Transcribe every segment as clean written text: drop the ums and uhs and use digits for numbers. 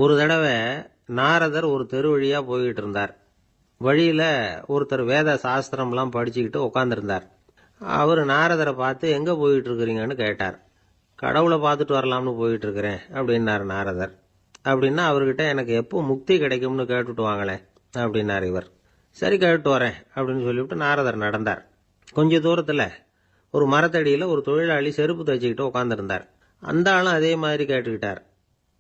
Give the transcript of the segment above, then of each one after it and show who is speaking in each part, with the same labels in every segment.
Speaker 1: ஒரு தடவை நாரதர் ஒரு தெரு வழியா போய்கிட்டு இருந்தார். வழியில ஒருத்தர் வேத சாஸ்திரம்லாம் படிச்சுக்கிட்டு உட்காந்துருந்தார். அவர் நாரதரை பார்த்து எங்க போயிட்டு இருக்கிறீங்கன்னு கேட்டார். கடவுளை பார்த்துட்டு வரலாம்னு போயிட்டு இருக்கிறேன் அப்படின்னார் நாரதர். அப்படின்னா அவர்கிட்ட எனக்கு எப்போ முக்தி கிடைக்கும்னு கேட்டுட்டு வாங்களேன் அப்படின்னார் இவர். சரி கேட்டு வரேன் அப்படின்னு சொல்லிவிட்டு நாரதர் நடந்தார். கொஞ்ச தூரத்துல ஒரு மரத்தடியில ஒரு தொழிலாளி செருப்பு தைச்சிக்கிட்டு உட்காந்துருந்தார். அந்த ஆளும் அதே மாதிரி கேட்டுக்கிட்டார்.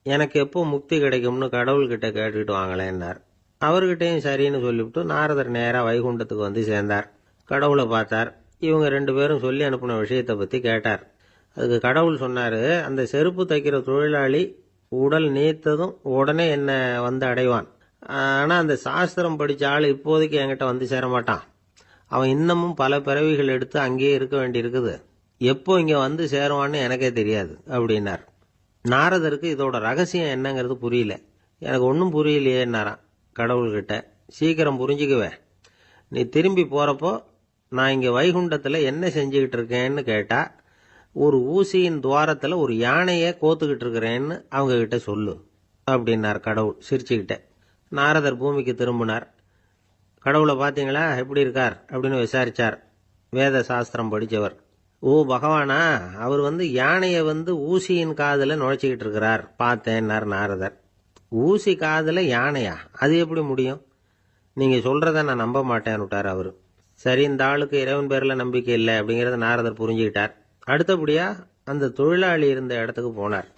Speaker 1: எனக்கு எப்போ முக்தி கிடைக்கும்னு கடவுள்கிட்ட கேட்டுக்கிட்டு வாங்களேன்னார். அவர்கிட்டையும் சரின்னு சொல்லிவிட்டு நாரதர் நேராக வைகுண்டத்துக்கு வந்து சேர்ந்தார். கடவுளை பார்த்தார். இவங்க 2 பேரும் சொல்லி அனுப்பின விஷயத்தை பற்றி கேட்டார். அதுக்கு கடவுள் சொன்னார், அந்த செருப்பு தைக்கிற தொழிலாளி உடல் நீத்ததும் உடனே என்னை வந்து அடைவான். ஆனால் அந்த சாஸ்திரம் படித்த ஆள் இப்போதைக்கு என்கிட்ட வந்து சேரமாட்டான். அவன் இன்னமும் பல பிறவிகள் எடுத்து அங்கேயே இருக்க வேண்டியிருக்குது. எப்போ இங்கே வந்து சேருவான்னு எனக்கே தெரியாது அப்படின்னார். நாரதருக்கு இதோட ரகசியம் என்னங்கிறது புரியல. எனக்கு ஒன்றும் புரியலையேன்னாரான் கடவுள்கிட்ட. சீக்கிரம் புரிஞ்சுக்குவேன். நீ திரும்பி போகிறப்போ நான் இங்கே வைகுண்டத்தில் என்ன செஞ்சுக்கிட்டு இருக்கேன்னு கேட்டா, ஒரு ஊசியின் துவாரத்தில் ஒரு யானையை கோத்துக்கிட்டு இருக்கிறேன்னு அவங்க கிட்ட சொல்லு அப்படின்னார் கடவுள் சிரிச்சுக்கிட்ட. நாரதர் பூமிக்கு திரும்பினார். கடவுளை பார்த்தீங்களா, எப்படி இருக்கார் அப்படின்னு விசாரிச்சார். வேத சாஸ்திரம் படித்தவர். ஓ பகவானா, அவர் யானையை ஊசியின் காதுல நுழைச்சிக்கிட்டு இருக்கிறார் பார்த்தேன்னார் நாரதர். ஊசி காதுல யானையா? அது எப்படி முடியும்? நீங்க சொல்றத நான் நம்ப மாட்டேன்னு விட்டார் அவரு. சரி, இந்த ஆளுக்கு இறைவன் பேர்ல நம்பிக்கை இல்லை அப்படிங்கறத நாரதர் புரிஞ்சுக்கிட்டார். அடுத்தபடியா அந்த தொழிலாளி இருந்த இடத்துக்கு போனார்.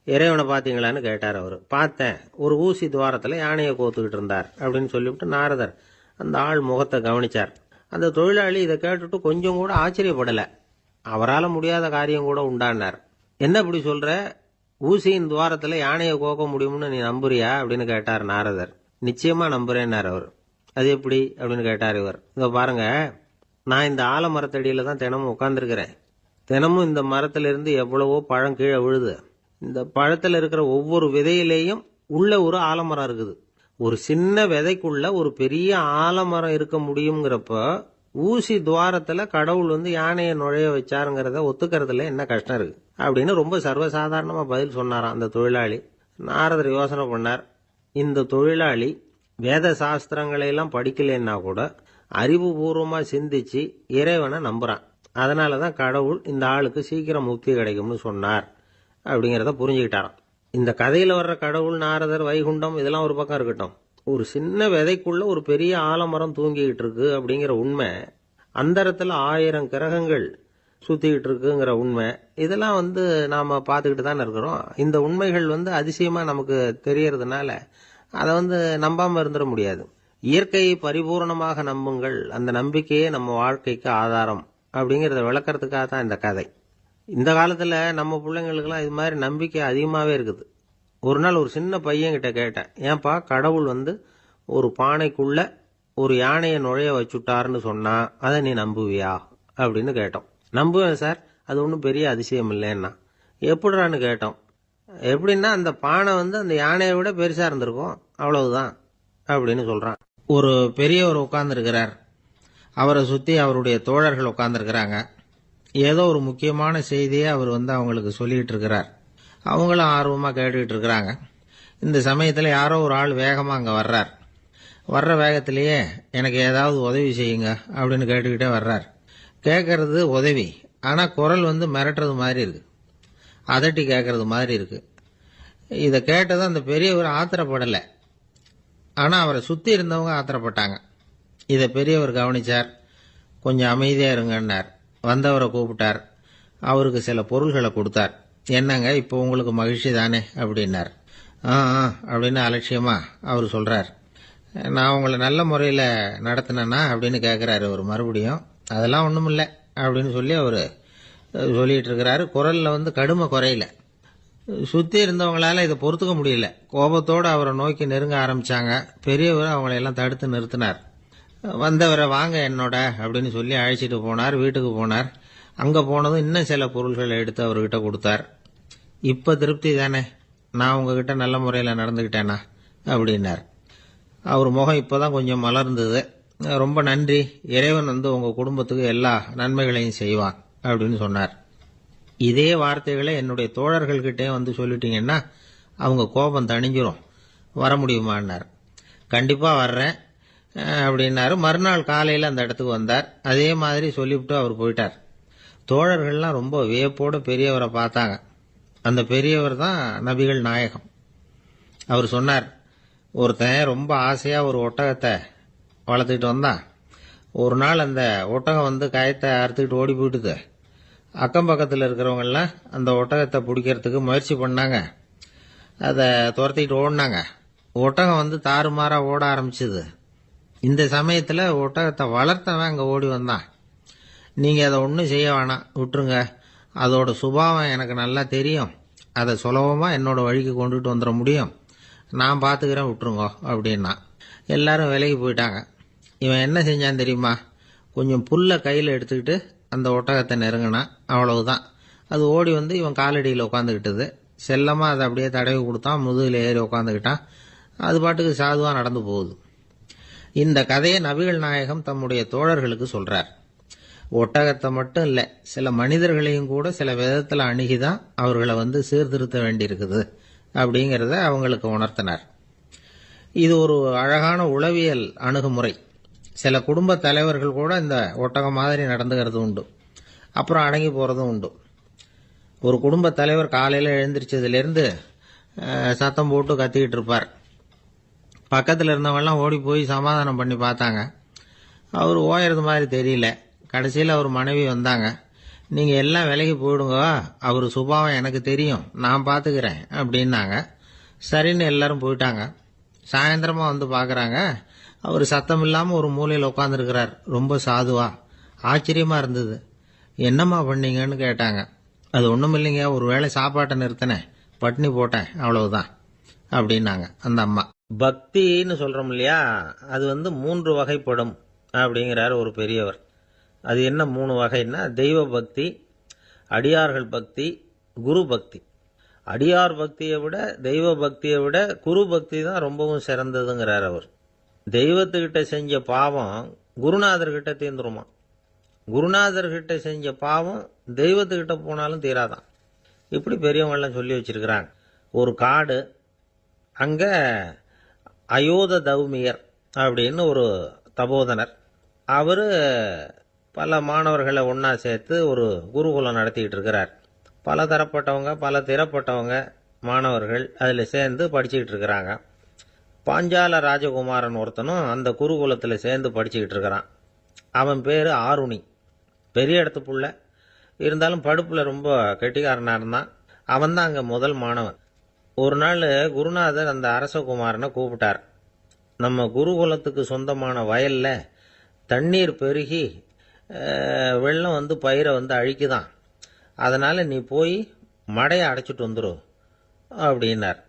Speaker 1: இறைவனை பார்த்தீங்களான்னு கேட்டார் அவரு. பார்த்தேன், ஒரு ஊசி துவாரத்துல யானையை கோத்துக்கிட்டு இருந்தார் அப்படின்னு சொல்லிவிட்டு நாரதர் அந்த ஆள் முகத்தை கவனிச்சார். அந்த தொழிலாளி இதை கேட்டுட்டு கொஞ்சம் கூட ஆச்சரியப்படல. அவரால் முடியாத காரியம் கூட உண்டானார். என்ன இப்படி சொல்ற? ஊசியின் துவாரத்துல யானையை கோக்க முடியும்னு நீ நம்புறியா அப்படின்னு கேட்டார் நாரதர். நிச்சயமா நம்புறேன்னார் அவர். அது எப்படி அப்படின்னு கேட்டார் இவர். இதோ பாருங்க, நான் இந்த ஆலமரத்தடியில தான் தினமும் உட்கார்ந்துருக்கிறேன். தினமும் இந்த மரத்திலிருந்து எவ்வளவோ பழம் கீழே விழுது. இந்த பழத்துல இருக்கிற ஒவ்வொரு விதையிலேயும் உள்ள ஒரு ஆலமரம் இருக்குது. ஒரு சின்ன விதைக்குள்ள ஒரு பெரிய ஆலமரம் இருக்க முடியுங்கிறப்ப ஊசி துவாரத்துல கடவுள் யானையை நுழைய வச்சாருங்கிறத ஒத்துக்கிறதுல என்ன கஷ்டம் இருக்கு அப்படின்னு ரொம்ப சர்வசாதாரணமா பதில் சொன்னாராம் அந்த தொழிலாளி. நாரதர் யோசனை பண்ணார். இந்த தொழிலாளி வேத சாஸ்திரங்களை எல்லாம் படிக்கலன்னா கூட அறிவுபூர்வமா சிந்திச்சு இறைவனை நம்புறான். அதனாலதான் கடவுள் இந்த ஆளுக்கு சீக்கிரம் முக்தி கிடைக்கும்னு சொன்னார் அப்படிங்கிறத புரிஞ்சுக்கிட்டாராம். இந்த கதையில வர்ற கடவுள், நாரதர், வைகுண்டம் இதெல்லாம் ஒரு பக்கம் இருக்கட்டும், ஒரு சின்ன விதைக்குள்ள ஒரு பெரிய ஆலமரம் தூங்கிக்கிட்டு இருக்கு அப்படிங்கிற உண்மை, அந்தரத்துல 1000 கிரகங்கள் சுத்திக்கிட்டு இருக்குங்கிற உண்மை, இதெல்லாம் நாம பார்த்துக்கிட்டு தானே இருக்கிறோம். இந்த உண்மைகள் அதிசயமா நமக்கு தெரியறதுனால அதை நம்பாம இருந்துட முடியாது. இயற்கையை பரிபூர்ணமாக நம்புங்கள், அந்த நம்பிக்கையே நம்ம வாழ்க்கைக்கு ஆதாரம் அப்படிங்கறத விளக்கறதுக்காக தான் இந்த கதை. இந்த காலத்துல நம்ம பிள்ளைங்களுக்கெல்லாம் இது மாதிரி நம்பிக்கை அதிகமாவே இருக்குது. ஒரு நாள் ஒரு சின்ன பையன்கிட்ட கேட்டேன், ஏன்பா கடவுள் ஒரு பானைக்குள்ள ஒரு யானையை நுழைய வச்சுட்டாருன்னு சொன்னா அதை நீ நம்புவியா அப்படின்னு கேட்டோம். நம்புவேன் சார், அது ஒன்றும் பெரிய அதிசயம் இல்லைன்னா. எப்படிறான்னு கேட்டோம். எப்படின்னா அந்த பானை அந்த யானையை விட பெருசா இருந்திருக்கும், அவ்வளவுதான் அப்படின்னு சொல்றான். ஒரு பெரியவர் உட்கார்ந்துருக்கிறார். அவரை சுத்தி அவருடைய தோழர்கள் உட்கார்ந்துருக்கிறாங்க. ஏதோ ஒரு முக்கியமான செய்தியை அவர் அவங்களுக்கு சொல்லிட்டு இருக்கிறார். அவங்களும் ஆர்வமா கேட்டுக்கிட்டு இருக்கிறாங்க. இந்த சமயத்துல யாரோ ஒரு ஆள் வேகமா அங்க வர்றார். வர்ற வேகத்திலேயே எனக்கு ஏதாவது உதவி செய்யுங்க அப்படின்னு கேட்டுக்கிட்டே வர்றார். கேட்கறது உதவி, ஆனா குரல் மிரட்டுறது மாதிரி இருக்கு, அதட்டி கேட்கறது மாதிரி இருக்கு. இதை கேட்டது அந்த பெரியவர் ஆத்திரப்படலை, ஆனா அவரை சுத்தி இருந்தவங்க ஆத்திரப்பட்டாங்க. இதை பெரியவர் கவனிச்சார். கொஞ்சம் அமைதியா இருங்கன்னார். வந்தவரை கூப்பிட்டார். அவருக்கு சில பொருள்களை கொடுத்தார். என்னங்க, இப்போ உங்களுக்கு மகிழ்ச்சி தானே அப்படின்னார். அப்படின்னு அலட்சியமா அவர் சொல்றார். நான் உங்களை நல்ல முறையில் நடத்தினேன்னா அப்படின்னு கேட்கிறாரு அவர் மறுபடியும். அதெல்லாம் ஒன்றும் இல்லை அப்படின்னு சொல்லி அவர் சொல்லிட்டு இருக்கிறாரு. குரல்ல கடுமை குறையில. சுத்தி இருந்தவங்களால இதை பொறுத்துக்க முடியல. கோபத்தோடு அவரை நோக்கி நெருங்க ஆரம்பிச்சாங்க. பெரியவர் அவங்களையெல்லாம் தடுத்து நிறுத்தினார். வந்தவரை வாங்க என்னோட அப்படின்னு சொல்லி அழைச்சிட்டு போனார். வீட்டுக்கு போனார். அங்க போனதும் இன்னும் சில பொருள்களை எடுத்து அவர்கிட்ட கொடுத்தார். இப்ப திருப்தி தானே, நான் உங்ககிட்ட நல்ல முறையில் நடந்துகிட்டேனா அப்படின்னார். அவர் முகம் இப்பதான் கொஞ்சம் மலர்ந்தது. ரொம்ப நன்றி, இறைவன் உங்க குடும்பத்துக்கு எல்லா நன்மைகளையும் செய்வான் அப்படின்னு சொன்னார். இதே வார்த்தைகளை என்னுடைய தோழர்கள்கிட்டே சொல்லிட்டீங்கன்னா அவங்க கோபம் தணிஞ்சிரும். வர முடியுமான்னார். கண்டிப்பாக வர்றேன் அப்படின்னாரு. மறுநாள் காலையில் அந்த இடத்துக்கு வந்தார். அதே மாதிரி சொல்லிவிட்டு அவர் போயிட்டார். தோழர்கள்லாம் ரொம்ப வியப்போடு பெரியவரை பார்த்தாங்க. அந்த பெரியவர் தான் நபிகள் நாயகம். அவர் சொன்னார், ஒருத்தன் ரொம்ப ஆசையாக ஒரு ஒட்டகத்தை வளர்த்துக்கிட்டு வந்தான். ஒரு நாள் அந்த ஒட்டகம் வந்து கயத்தை அறுத்துக்கிட்டு ஓடி போயிட்டுது. அக்கம் பக்கத்தில் இருக்கிறவங்கெல்லாம் அந்த ஒட்டகத்தை பிடிக்கிறதுக்கு முயற்சி பண்ணாங்க. அதை துரத்திக்கிட்டு ஓடினாங்க. ஒட்டகம் வந்து தாறுமாறாக ஓட ஆரம்பிச்சுது. இந்த சமயத்தில் ஒட்டகத்தை வளர்த்தவன் அங்கே ஓடி வந்தான். நீங்கள் அதை ஒன்றும் செய்ய வேணாம், விட்டுருங்க. அதோட சுபாவம் எனக்கு நல்லா தெரியும். அதை சுலபமாக என்னோட வழிக்கு கொண்டுட்டு வந்துட முடியும். நான் பார்த்துக்கிறேன், விட்டுருங்க அப்படின்னா. எல்லாரும் விலகி போயிட்டாங்க. இவன் என்ன செஞ்சான் தெரியுமா? கொஞ்சம் புல்லை கையில் எடுத்துக்கிட்டு அந்த ஒட்டகத்தை நெருங்கினான். அவ்வளவுதான். அது ஓடி வந்து இவன் காலடியில் உட்காந்துக்கிட்டது. செல்லமாக அதை அப்படியே தடவி கொடுத்தான். முதுகில் ஏறி உட்காந்துக்கிட்டான். அது பாட்டுக்கு சாதுவாக நடந்து போகுது. இந்த கதையை நபிகள் நாயகம் தம்முடைய தோழர்களுக்கு சொல்றார். ஒட்டகத்தை மட்டும் இல்லை, சில மனிதர்களையும் கூட சில விதத்தில் அணுகிதான் அவர்களை வந்து சீர்திருத்த வேண்டியிருக்குது அப்படிங்கிறத அவங்களுக்கு உணர்த்தினார். இது ஒரு அழகான உளவியல் அணுகுமுறை. சில குடும்ப தலைவர்கள் கூட இந்த ஒட்டகம் மாதிரி நடந்துகிறது உண்டு. அப்புறம் அடங்கி போகிறதும் உண்டு. ஒரு குடும்ப தலைவர் காலையில் எழுந்திரிச்சதுலேருந்து சத்தம் போட்டு கத்திக்கிட்டு இருப்பார். பக்கத்தில் இருந்தவங்கெல்லாம் ஓடி போய் சமாதானம் பண்ணி பார்த்தாங்க. அவர் ஓயறது மாதிரி தெரியல. கடைசியில் அவர் மனைவி வந்தாங்க. நீங்கள் எல்லாம் விலகி போயிடுங்க, அவர் சுபாவம் எனக்கு தெரியும், நான் பார்த்துக்கிறேன் அப்படின்னாங்க. சரின்னு எல்லாரும் போயிட்டாங்க. சாயந்தரமாக வந்து பார்க்குறாங்க, அவர் சத்தம் இல்லாமல் ஒரு மூலையில் உட்காந்துருக்கிறார். ரொம்ப சாதுவா. ஆச்சரியமாக இருந்தது. என்னம்மா பண்ணீங்கன்னு கேட்டாங்க. அது ஒன்றும் இல்லைங்க, ஒரு வேளை சாப்பாட்டை நிறுத்தினேன், பட்னி போட்டேன், அவ்வளவுதான் அப்படின்னாங்க அந்த அம்மா. பக்தின்னு சொல்கிறோம் இல்லையா, அது வந்து 3 வகைப்படும் அப்படிங்கிறார் ஒரு பெரியவர். அது என்ன 3 வகைன்னா, தெய்வ பக்தி, அடியார்கள் பக்தி, குரு பக்தி. அடியார் பக்தியை விட தெய்வ பக்தியை விட குரு பக்தி தான் ரொம்பவும் சிறந்ததுங்கிறார் அவர். தெய்வத்துக்கிட்ட செஞ்ச பாவம் குருநாதர்கிட்ட தீர்ந்துருமா. குருநாதர்கிட்ட செஞ்ச பாவம் தெய்வத்துக்கிட்ட போனாலும் தீராதான். இப்படி பெரியவங்கெல்லாம் சொல்லி வச்சிருக்கிறாங்க. ஒரு காடு, அங்கே அயோத தௌமியர் அப்படின்னு ஒரு தபோதனர். அவர் பல மாணவர்களை ஒன்றா சேர்த்து ஒரு குருகுலம் நடத்திக்கிட்டு இருக்கிறார். பல தரப்பட்டவங்க, பல திறப்பட்டவங்க மாணவர்கள் அதில் சேர்ந்து படிச்சுக்கிட்டு இருக்கிறாங்க. பாஞ்சால ராஜகுமாரன் ஒருத்தனும் அந்த குருகுலத்தில் சேர்ந்து படிச்சுக்கிட்டு இருக்கிறான். அவன் பேர் ஆருணி. பெரிய இடத்து புள்ள, இருந்தாலும் படுப்பில் ரொம்ப கெட்டிக்காரனாக இருந்தான். அவன் தான் அங்கே முதல் மாணவன். ஒரு நாள் குருநாதர் அந்த அரசகுமாரனை கூப்பிட்டார். நம்ம குருகுலத்துக்கு சொந்தமான வயலில் தண்ணீர் பெருகி வெள்ளம் வந்து பயிரை வந்து அழிக்குதான். அதனால் நீ போய் மடையை அடைச்சிட்டு வந்துரு அப்படின்னார்.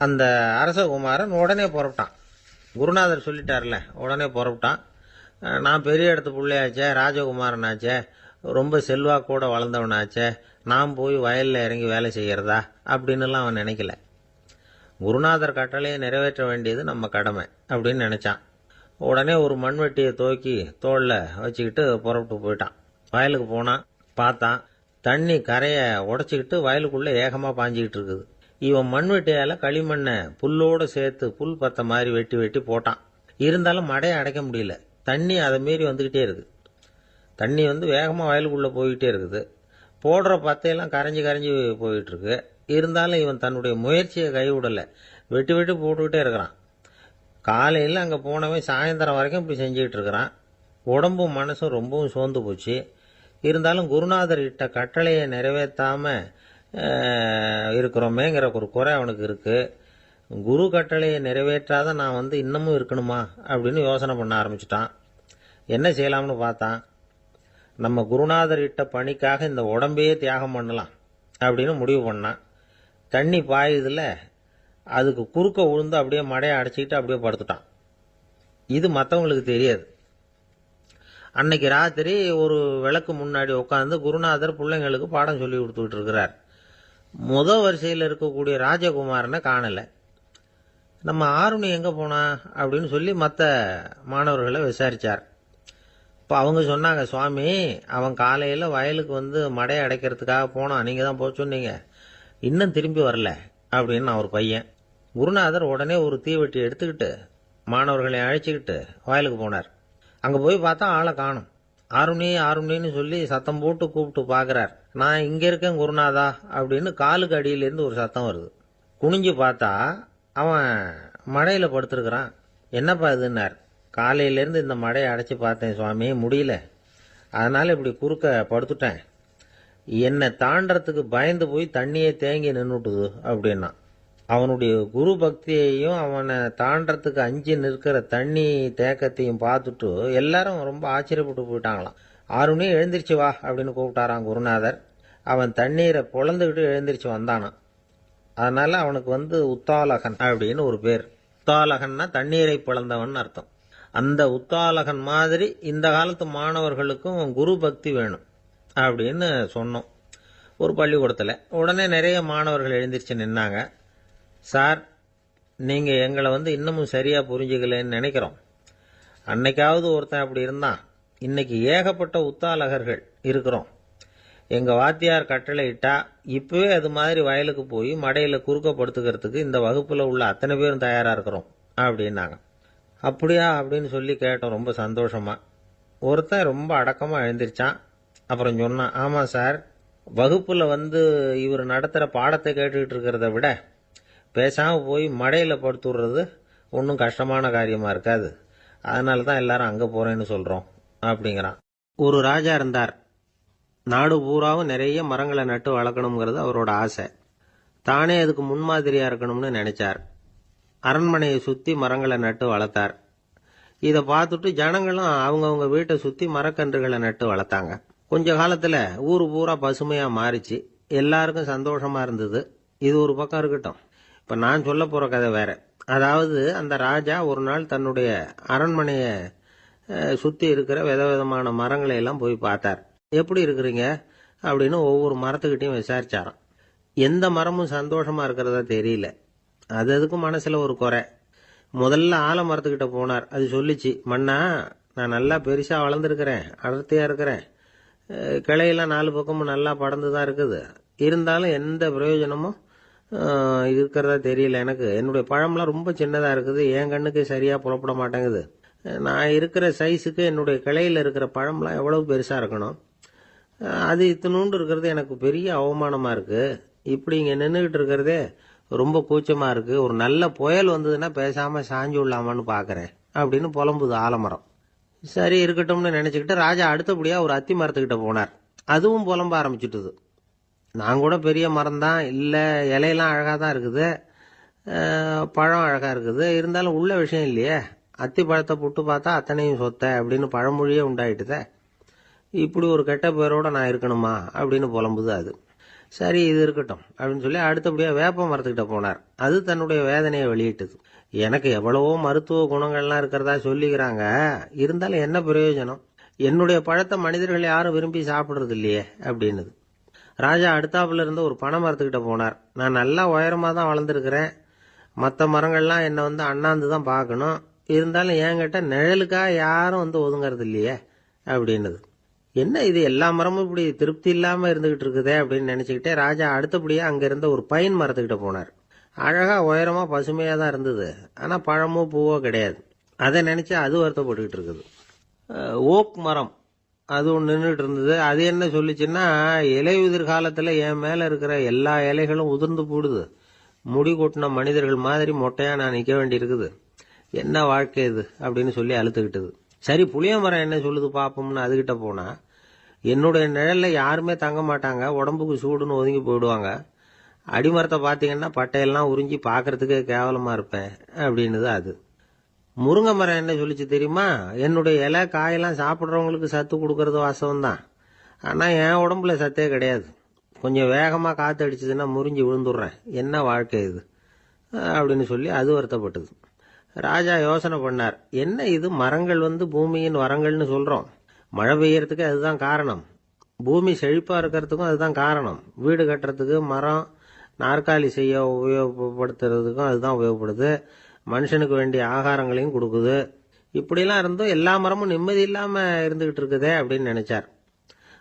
Speaker 1: அந்த அரசகுமாரன் உடனே புறப்பட்டான். குருநாதர் சொல்லிட்டார்ல, உடனே புறப்பட்டான். நான் பெரிய இடத்து பிள்ளையாச்சே, ராஜகுமாரனாச்சே, ரொம்ப செல்வாக்கூட வளர்ந்தவனாச்சே, நான் போய் வயலில் இறங்கி வேலை செய்கிறதா அப்படின்னுலாம் அவன் நினைக்கல. குருநாதர் கட்டளையை நிறைவேற்ற வேண்டியது நம்ம கடமை அப்படின்னு நினச்சான். உடனே ஒரு மண்வெட்டியை தூக்கி தோளில் வச்சுக்கிட்டு புறப்பட்டு போயிட்டான். வயலுக்கு போனான். பார்த்தான், தண்ணி கரையை உடச்சிக்கிட்டு வயலுக்குள்ளே ஏகமாக பாஞ்சிக்கிட்டு இருக்குது. இவன் மண்வெட்டியால் களிமண்ணை புல்லோடு சேர்த்து புல் பத்த மாதிரி வெட்டி வெட்டி போட்டான். இருந்தாலும் மடையை அடைக்க முடியல. தண்ணி அதை மீறி வந்துக்கிட்டே இருக்குது. தண்ணி வந்து வேகமாக வயலுக்குள்ளே போய்கிட்டே இருக்குது. போடுற பத்தையெல்லாம் கரைஞ்சி கரைஞ்சி போயிட்டுருக்கு. இருந்தாலும் இவன் தன்னுடைய முயற்சியை கைவிடலை. வெட்டி வெட்டி போட்டுக்கிட்டே இருக்கிறான். காலையில் அங்கே போனவன் சாயந்தரம் வரைக்கும் இப்படி செஞ்சுக்கிட்டு இருக்கிறான். உடம்பும் மனசும் ரொம்பவும் சோர்ந்து போச்சு. இருந்தாலும் குருநாதர் இட்ட கட்டளையை நிறைவேற்றாமல் இருக்கிறோமேங்கிற ஒரு குறை அவனுக்கு இருக்குது. குரு கட்டளையை நிறைவேற்றாத நான் வந்து இன்னமும் இருக்கணுமா அப்படின்னு யோசனை பண்ண ஆரம்பிச்சிட்டான். என்ன செய்யலாம்னு பார்த்தான். நம்ம குருநாதர் இட்ட பணிக்காக இந்த உடம்பையே தியாகம் பண்ணலாம் அப்படின்னு முடிவு பண்ணான். தண்ணி பாயுதில் அதுக்கு குறுக்க விழுந்து அப்படியே மடையை அடைச்சிக்கிட்டு அப்படியே படுத்துட்டான். இது மற்றவங்களுக்கு தெரியாது. அன்னைக்கு ராத்திரி ஒரு விளக்கு முன்னாடி உட்காந்து குருநாதர் பிள்ளைங்களுக்கு பாடம் சொல்லி கொடுத்துக்கிட்டு இருக்கிறார். வரிசையில் இருக்கக்கூடிய ராஜகுமாரனை காணலை. நம்ம ஆருணி எங்கே போனா அப்படின்னு சொல்லி மற்ற மாணவர்களை விசாரித்தார். இப்போ அவங்க சொன்னாங்க, சுவாமி, அவன் காலையில் வயலுக்கு வந்து மடையை அடைக்கிறதுக்காக போனான், நீங்கள் தான் போக சொன்னீங்க, இன்னும் திரும்பி வரல அப்படின்னு அவர் பையன். குருநாதர் உடனே ஒரு தீவெட்டி எடுத்துக்கிட்டு மாணவர்களை அழைச்சிக்கிட்டு வயலுக்கு போனார். அங்கே போய் பார்த்தா ஆளை காணும். ஆருணி ஆருணின்னு சொல்லி சத்தம் போட்டு கூப்பிட்டு பார்க்குறார். நான் இங்கே இருக்கேன் குருநாதா அப்படின்னு காலுக்கு அடியிலேருந்து ஒரு சத்தம் வருது. குனிஞ்சு பார்த்தா அவன் மடையில் படுத்துருக்கிறான். என்னப்பா இதுன்னார். காலையிலேருந்து இந்த மடையை அடைச்சி பார்த்தேன் சுவாமி, முடியல, அதனால் இப்படி குறுக்க படுத்துட்டேன். என்னை தாண்டறதுக்கு பயந்து போய் தண்ணியே தேங்கி நின்றுட்டுது அப்படின்னா. அவனுடைய குரு பக்தியையும் அவனை தாண்டறதுக்கு அஞ்சு நிற்கிற தண்ணி தேக்கத்தையும் பார்த்துட்டு எல்லாரும் ரொம்ப ஆச்சரியப்பட்டு போயிட்டாங்களாம். ஆறுனே எழுந்திரிச்சு வா அப்படின்னு கூப்பிட்டாராம் குருநாதர். அவன் தண்ணீரை பொழந்துக்கிட்டு எழுந்திரிச்சு வந்தானான். அதனால அவனுக்கு உத்தாலகன் அப்படின்னு ஒரு பேர். உத்தாலகன்னா தண்ணீரை பிளந்தவன் அர்த்தம். அந்த உத்தாலகன் மாதிரி இந்த காலத்து மாணவர்களுக்கும் குரு பக்தி வேணும் அப்படின்னு சொன்னோம் ஒரு பள்ளிக்கூடத்தில். உடனே நிறைய மாணவர்கள் எழுந்திரிச்சு நின்னாங்க. சார், நீங்கள் எங்களை இன்னமும் சரியாக புரிஞ்சுக்கலன்னு நினைக்கிறோம். அன்னைக்காவது ஒருத்தன் அப்படி இருந்தான், இன்னைக்கு ஏகப்பட்ட உத்தாலகர்கள் இருக்கிறோம். எங்கள் வாத்தியார் கட்டளை இட்டா இப்பவே அது மாதிரி வயலுக்கு போய் மடையில் குறுக்கப்படுத்துக்கிறதுக்கு இந்த வகுப்பில் உள்ள அத்தனை பேரும் தயாராக இருக்கிறோம் அப்படின்னாங்க. அப்படியா அப்படின்னு சொல்லி கேட்டோம் ரொம்ப சந்தோஷமா. ஒருத்தன் ரொம்ப அடக்கமாக எழுந்திரிச்சான். அப்புறம் சொன்னான், ஆமாம் சார், வகுப்பில் இவர் நடத்துகிற பாடத்தை கேட்டுக்கிட்டு இருக்கிறத விட பேசாமல் போய் மடையில் படுத்துடுறது ஒன்றும் கஷ்டமான காரியமாக இருக்காது. அதனால தான் எல்லாரும் அங்கே போகிறேன்னு சொல்கிறோம் அப்படிங்கிறான். ஒரு ராஜா இருந்தார். நாடு பூராவும் நிறைய மரங்களை நட்டு வளர்க்கணுங்கிறது அவரோட ஆசை. தானே அதுக்கு முன்மாதிரியாக இருக்கணும்னு நினைச்சார். அரண்மனையை சுற்றி மரங்களை நட்டு வளர்த்தார். இதை பார்த்துட்டு ஜனங்களும் அவங்கவுங்க வீட்டை சுற்றி மரக்கன்றுகளை நட்டு வளர்த்தாங்க. கொஞ்ச காலத்தில் ஊர் பூரா பசுமையாக மாறிச்சு. எல்லாருக்கும் சந்தோஷமா இருந்தது. இது ஒரு பக்கம் இருக்கட்டும். இப்போ நான் சொல்ல போகிற கதை வேற. அதாவது அந்த ராஜா ஒரு நாள் தன்னுடைய அரண்மனையை சுற்றி இருக்கிற விதவிதமான மரங்களை எல்லாம் போய் பார்த்தார். எப்படி இருக்கிறீங்க அப்படின்னு ஒவ்வொரு மரத்துக்கிட்டையும் விசாரிச்சாராம். எந்த மரமும் சந்தோஷமா இருக்கிறதா தெரியல. அதுக்கு மனசில் ஒரு குறை. முதல்ல ஆலமரத்துக்கிட்ட போனார். அது சொல்லிச்சு, மண்ணா, நான் நல்லா பெருசாக வளர்ந்துருக்கிறேன், அடர்த்தியாக இருக்கிறேன், கிளையெல்லாம் நாலு பக்கமும் நல்லா படர்ந்து தான் இருக்குது, இருந்தாலும் எந்த பிரயோஜனமும் இருக்கிறதா தெரியல எனக்கு. என்னுடைய பழம்லாம் ரொம்ப சின்னதாக இருக்குது, என் கண்ணுக்கு சரியாக புலப்பட மாட்டேங்குது. நான் இருக்கிற சைஸுக்கு என்னுடைய கிளையில் இருக்கிற பழம்லாம் எவ்வளவு பெருசாக இருக்கணும், அது இத்தினூண்டு இருக்கிறது எனக்கு பெரிய அவமானமாக இருக்குது. இப்படி இங்கே நின்றுக்கிட்டு இருக்கிறதே ரொம்ப கூச்சமாக இருக்குது. ஒரு நல்ல புயல் வந்ததுன்னா பேசாமல் சாஞ்சு விடலாமான்னு பார்க்குறேன் அப்படின்னு புலம்புது ஆலமரம். சரி இருக்கட்டும்னு நினச்சிக்கிட்டு ராஜா அடுத்தபடியாக ஒரு அத்தி மரத்துக்கிட்ட போனார். அதுவும் புலம்ப ஆரம்பிச்சுட்டுது. நான் கூட பெரிய மரம் தான், இல்லை இலையெல்லாம் அழகாக தான் இருக்குது, பழம் அழகாக இருக்குது, இருந்தாலும் உள்ள விஷயம் இல்லையே, அத்தி பழத்தை புட்டு பார்த்தா அத்தனையும் சொத்த அப்படின்னு பழமொழியே உண்டாயிட்டுதே. இப்படி ஒரு கெட்ட பேரோட நான் இருக்கணுமா அப்படின்னு புலம்புது அது. சரி இது இருக்கட்டும் அப்படின்னு சொல்லி அடுத்தபடியாக வேப்ப மரத்துக்கிட்ட போனார். அது தன்னுடைய வேதனையை வெளியிட்டது. எனக்கு எவ்வளவோ மருத்துவ குணங்கள்லாம் இருக்கிறதா சொல்லிக்கிறாங்க, இருந்தாலும் என்ன பிரயோஜனம், என்னுடைய பழத்தை மனிதர்கள் யாரும் விரும்பி சாப்பிட்றது இல்லையே அப்படின்னுது. ராஜா அடுத்தாப்புல இருந்த ஒரு பனை மரத்துக்கிட்ட போனார். நான் நல்லா உயரமாக தான் வளர்ந்துருக்கிறேன், மற்ற மரங்கள்லாம் என்னை அண்ணாந்து தான் பார்க்கணும், இருந்தாலும் என்கிட்ட நிழலுக்காக யாரும் ஒதுங்கிறது இல்லையே அப்படின்னுது. என்ன இது எல்லா மரமும் இப்படி திருப்தி இல்லாமல் இருந்துகிட்டு இருக்குதே அப்படின்னு நினச்சிக்கிட்டே ராஜா அடுத்தபடியாக அங்கே இருந்த ஒரு பைன் மரத்துக்கிட்ட போனார். அழகாக உயரமாக பசுமையாக தான் இருந்தது, ஆனால் பழமோ பூவோ கிடையாது. அதை நினச்சி அது வருத்தப்பட்டுக்கிட்டு இருக்குது. ஓக் மரம் அது ஒன்று நின்றுட்டு இருந்தது. அது என்ன சொல்லிச்சுன்னா, இலையுதிர் காலத்தில் என் மேலே இருக்கிற எல்லா இலைகளும் உதிர்ந்து போடுது, முடி கொட்டின மனிதர்கள் மாதிரி மொட்டையாக நான் நிற்க வேண்டியிருக்குது, என்ன வாழ்க்கை இது அப்படின்னு சொல்லி அழுத்துக்கிட்டது. சரி புளிய மரம் என்ன சொல்லுது பார்ப்போம்னு அதுகிட்ட போனா, என்னுடைய நிழலில் யாருமே தங்க மாட்டாங்க, உடம்புக்கு சூடுன்னு ஒதுங்கி போயிடுவாங்க, அடிமரத்தை பார்த்தீங்கன்னா பட்டையெல்லாம் உறிஞ்சி பார்க்கறதுக்கே கேவலமாக இருப்பேன் அப்படின்னுது அது. முருங்கை மரம் என்ன சொல்லிச்சு தெரியுமா, என்னுடைய இலை காயெல்லாம் சாப்பிட்றவங்களுக்கு சத்து கொடுக்கறது வாசவம் தான், ஆனால் என் உடம்புல சத்தே கிடையாது, கொஞ்சம் வேகமாக காற்று அடிச்சதுன்னா முறிஞ்சி விழுந்துடுறேன், என்ன வாழ்க்கை இது அப்படின்னு சொல்லி அது வருத்தப்பட்டது. ராஜா யோசனை பண்ணார், என்ன இது மரங்கள் பூமியின் வரங்கள்னு சொல்கிறோம், மழை பெய்யறதுக்கு அதுதான் காரணம், பூமி செழிப்பாக இருக்கிறதுக்கும் அதுதான் காரணம், வீடு கட்டுறதுக்கு மரம், நாற்காலி செய்ய உபயோகப்படுத்துறதுக்கும் அதுதான் உபயோகப்படுது, மனுஷனுக்கு வேண்டிய ஆகாரங்களையும் கொடுக்குது, இப்படிலாம் இருந்தும் எல்லா மரமும் நிம்மதி இல்லாமல் இருந்துகிட்டு இருக்குதே அப்படின்னு நினைச்சார்.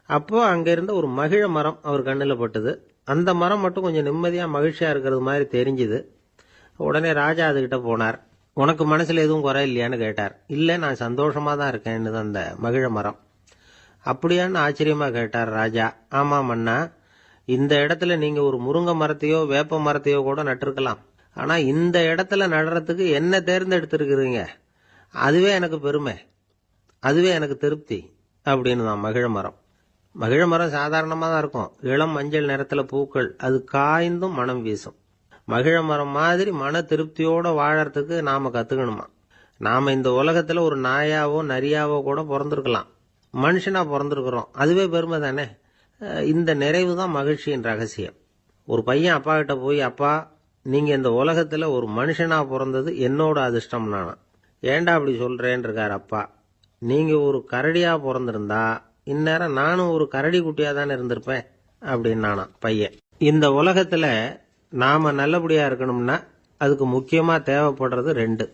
Speaker 1: அப்போ அங்கே இருந்த ஒரு மகிழ மரம் அவர் கண்ணில் பட்டுது. அந்த மரம் மட்டும் கொஞ்சம் நிம்மதியாக மகிழ்ச்சியாக இருக்கிறது மாதிரி தெரிஞ்சுது. உடனே ராஜா அதுகிட்ட போனார். உனக்கு மனசுல எதுவும் குறை இல்லையான்னு கேட்டார். இல்லை, நான் சந்தோஷமா தான் இருக்கேன்னு அந்த மகிழ மரம். அப்படியான்னு ஆச்சரியமா கேட்டார் ராஜா. ஆமா மன்னா, இந்த இடத்துல நீங்க ஒரு முருங்கை மரத்தையோ வேப்ப மரத்தையோ கூட நட்டிருக்கலாம். ஆனா இந்த இடத்துல நடுறதுக்கு என்ன தேர்ந்தெடுத்திருக்கிறீங்க, அதுவே எனக்கு பெருமை, அதுவே எனக்கு திருப்தி அப்படின்னு தான் மகிழ மரம். மகிழ மரம் சாதாரணமாக தான் இருக்கும். இளம் மஞ்சள் நிறத்துல பூக்கள், அது காய்ந்தும் மனம் வீசும். மகிழ மரம் மாதிரி மன திருப்தியோட வாழறதுக்கு நாம கத்துக்கணுமா. நாம இந்த உலகத்துல ஒரு நாயாவோ நரியாவோ கூட பிறந்திருக்கலாம், மனுஷனா பிறந்திருக்கிறோம், அதுவே பெருமை தானே. இந்த நிறைவு தான் மகிழ்ச்சியின் ரகசியம். ஒரு பையன் அப்பா கிட்ட போய், அப்பா நீங்க இந்த உலகத்துல ஒரு மனுஷனா பிறந்தது என்னோட அதிர்ஷ்டம் நானா. ஏண்டா அப்படி சொல்றேன்னு இருக்கார் அப்பா. நீங்க ஒரு கரடியா பிறந்திருந்தா இந்நேரம் நானும் ஒரு கரடி குட்டியா தானே இருந்திருப்பேன் அப்படின்னு நானா பையன். இந்த உலகத்துல நாம நல்லபடியா இருக்கணும்னா அதுக்கு முக்கியமா தேவைப்படுறது ரெண்டு.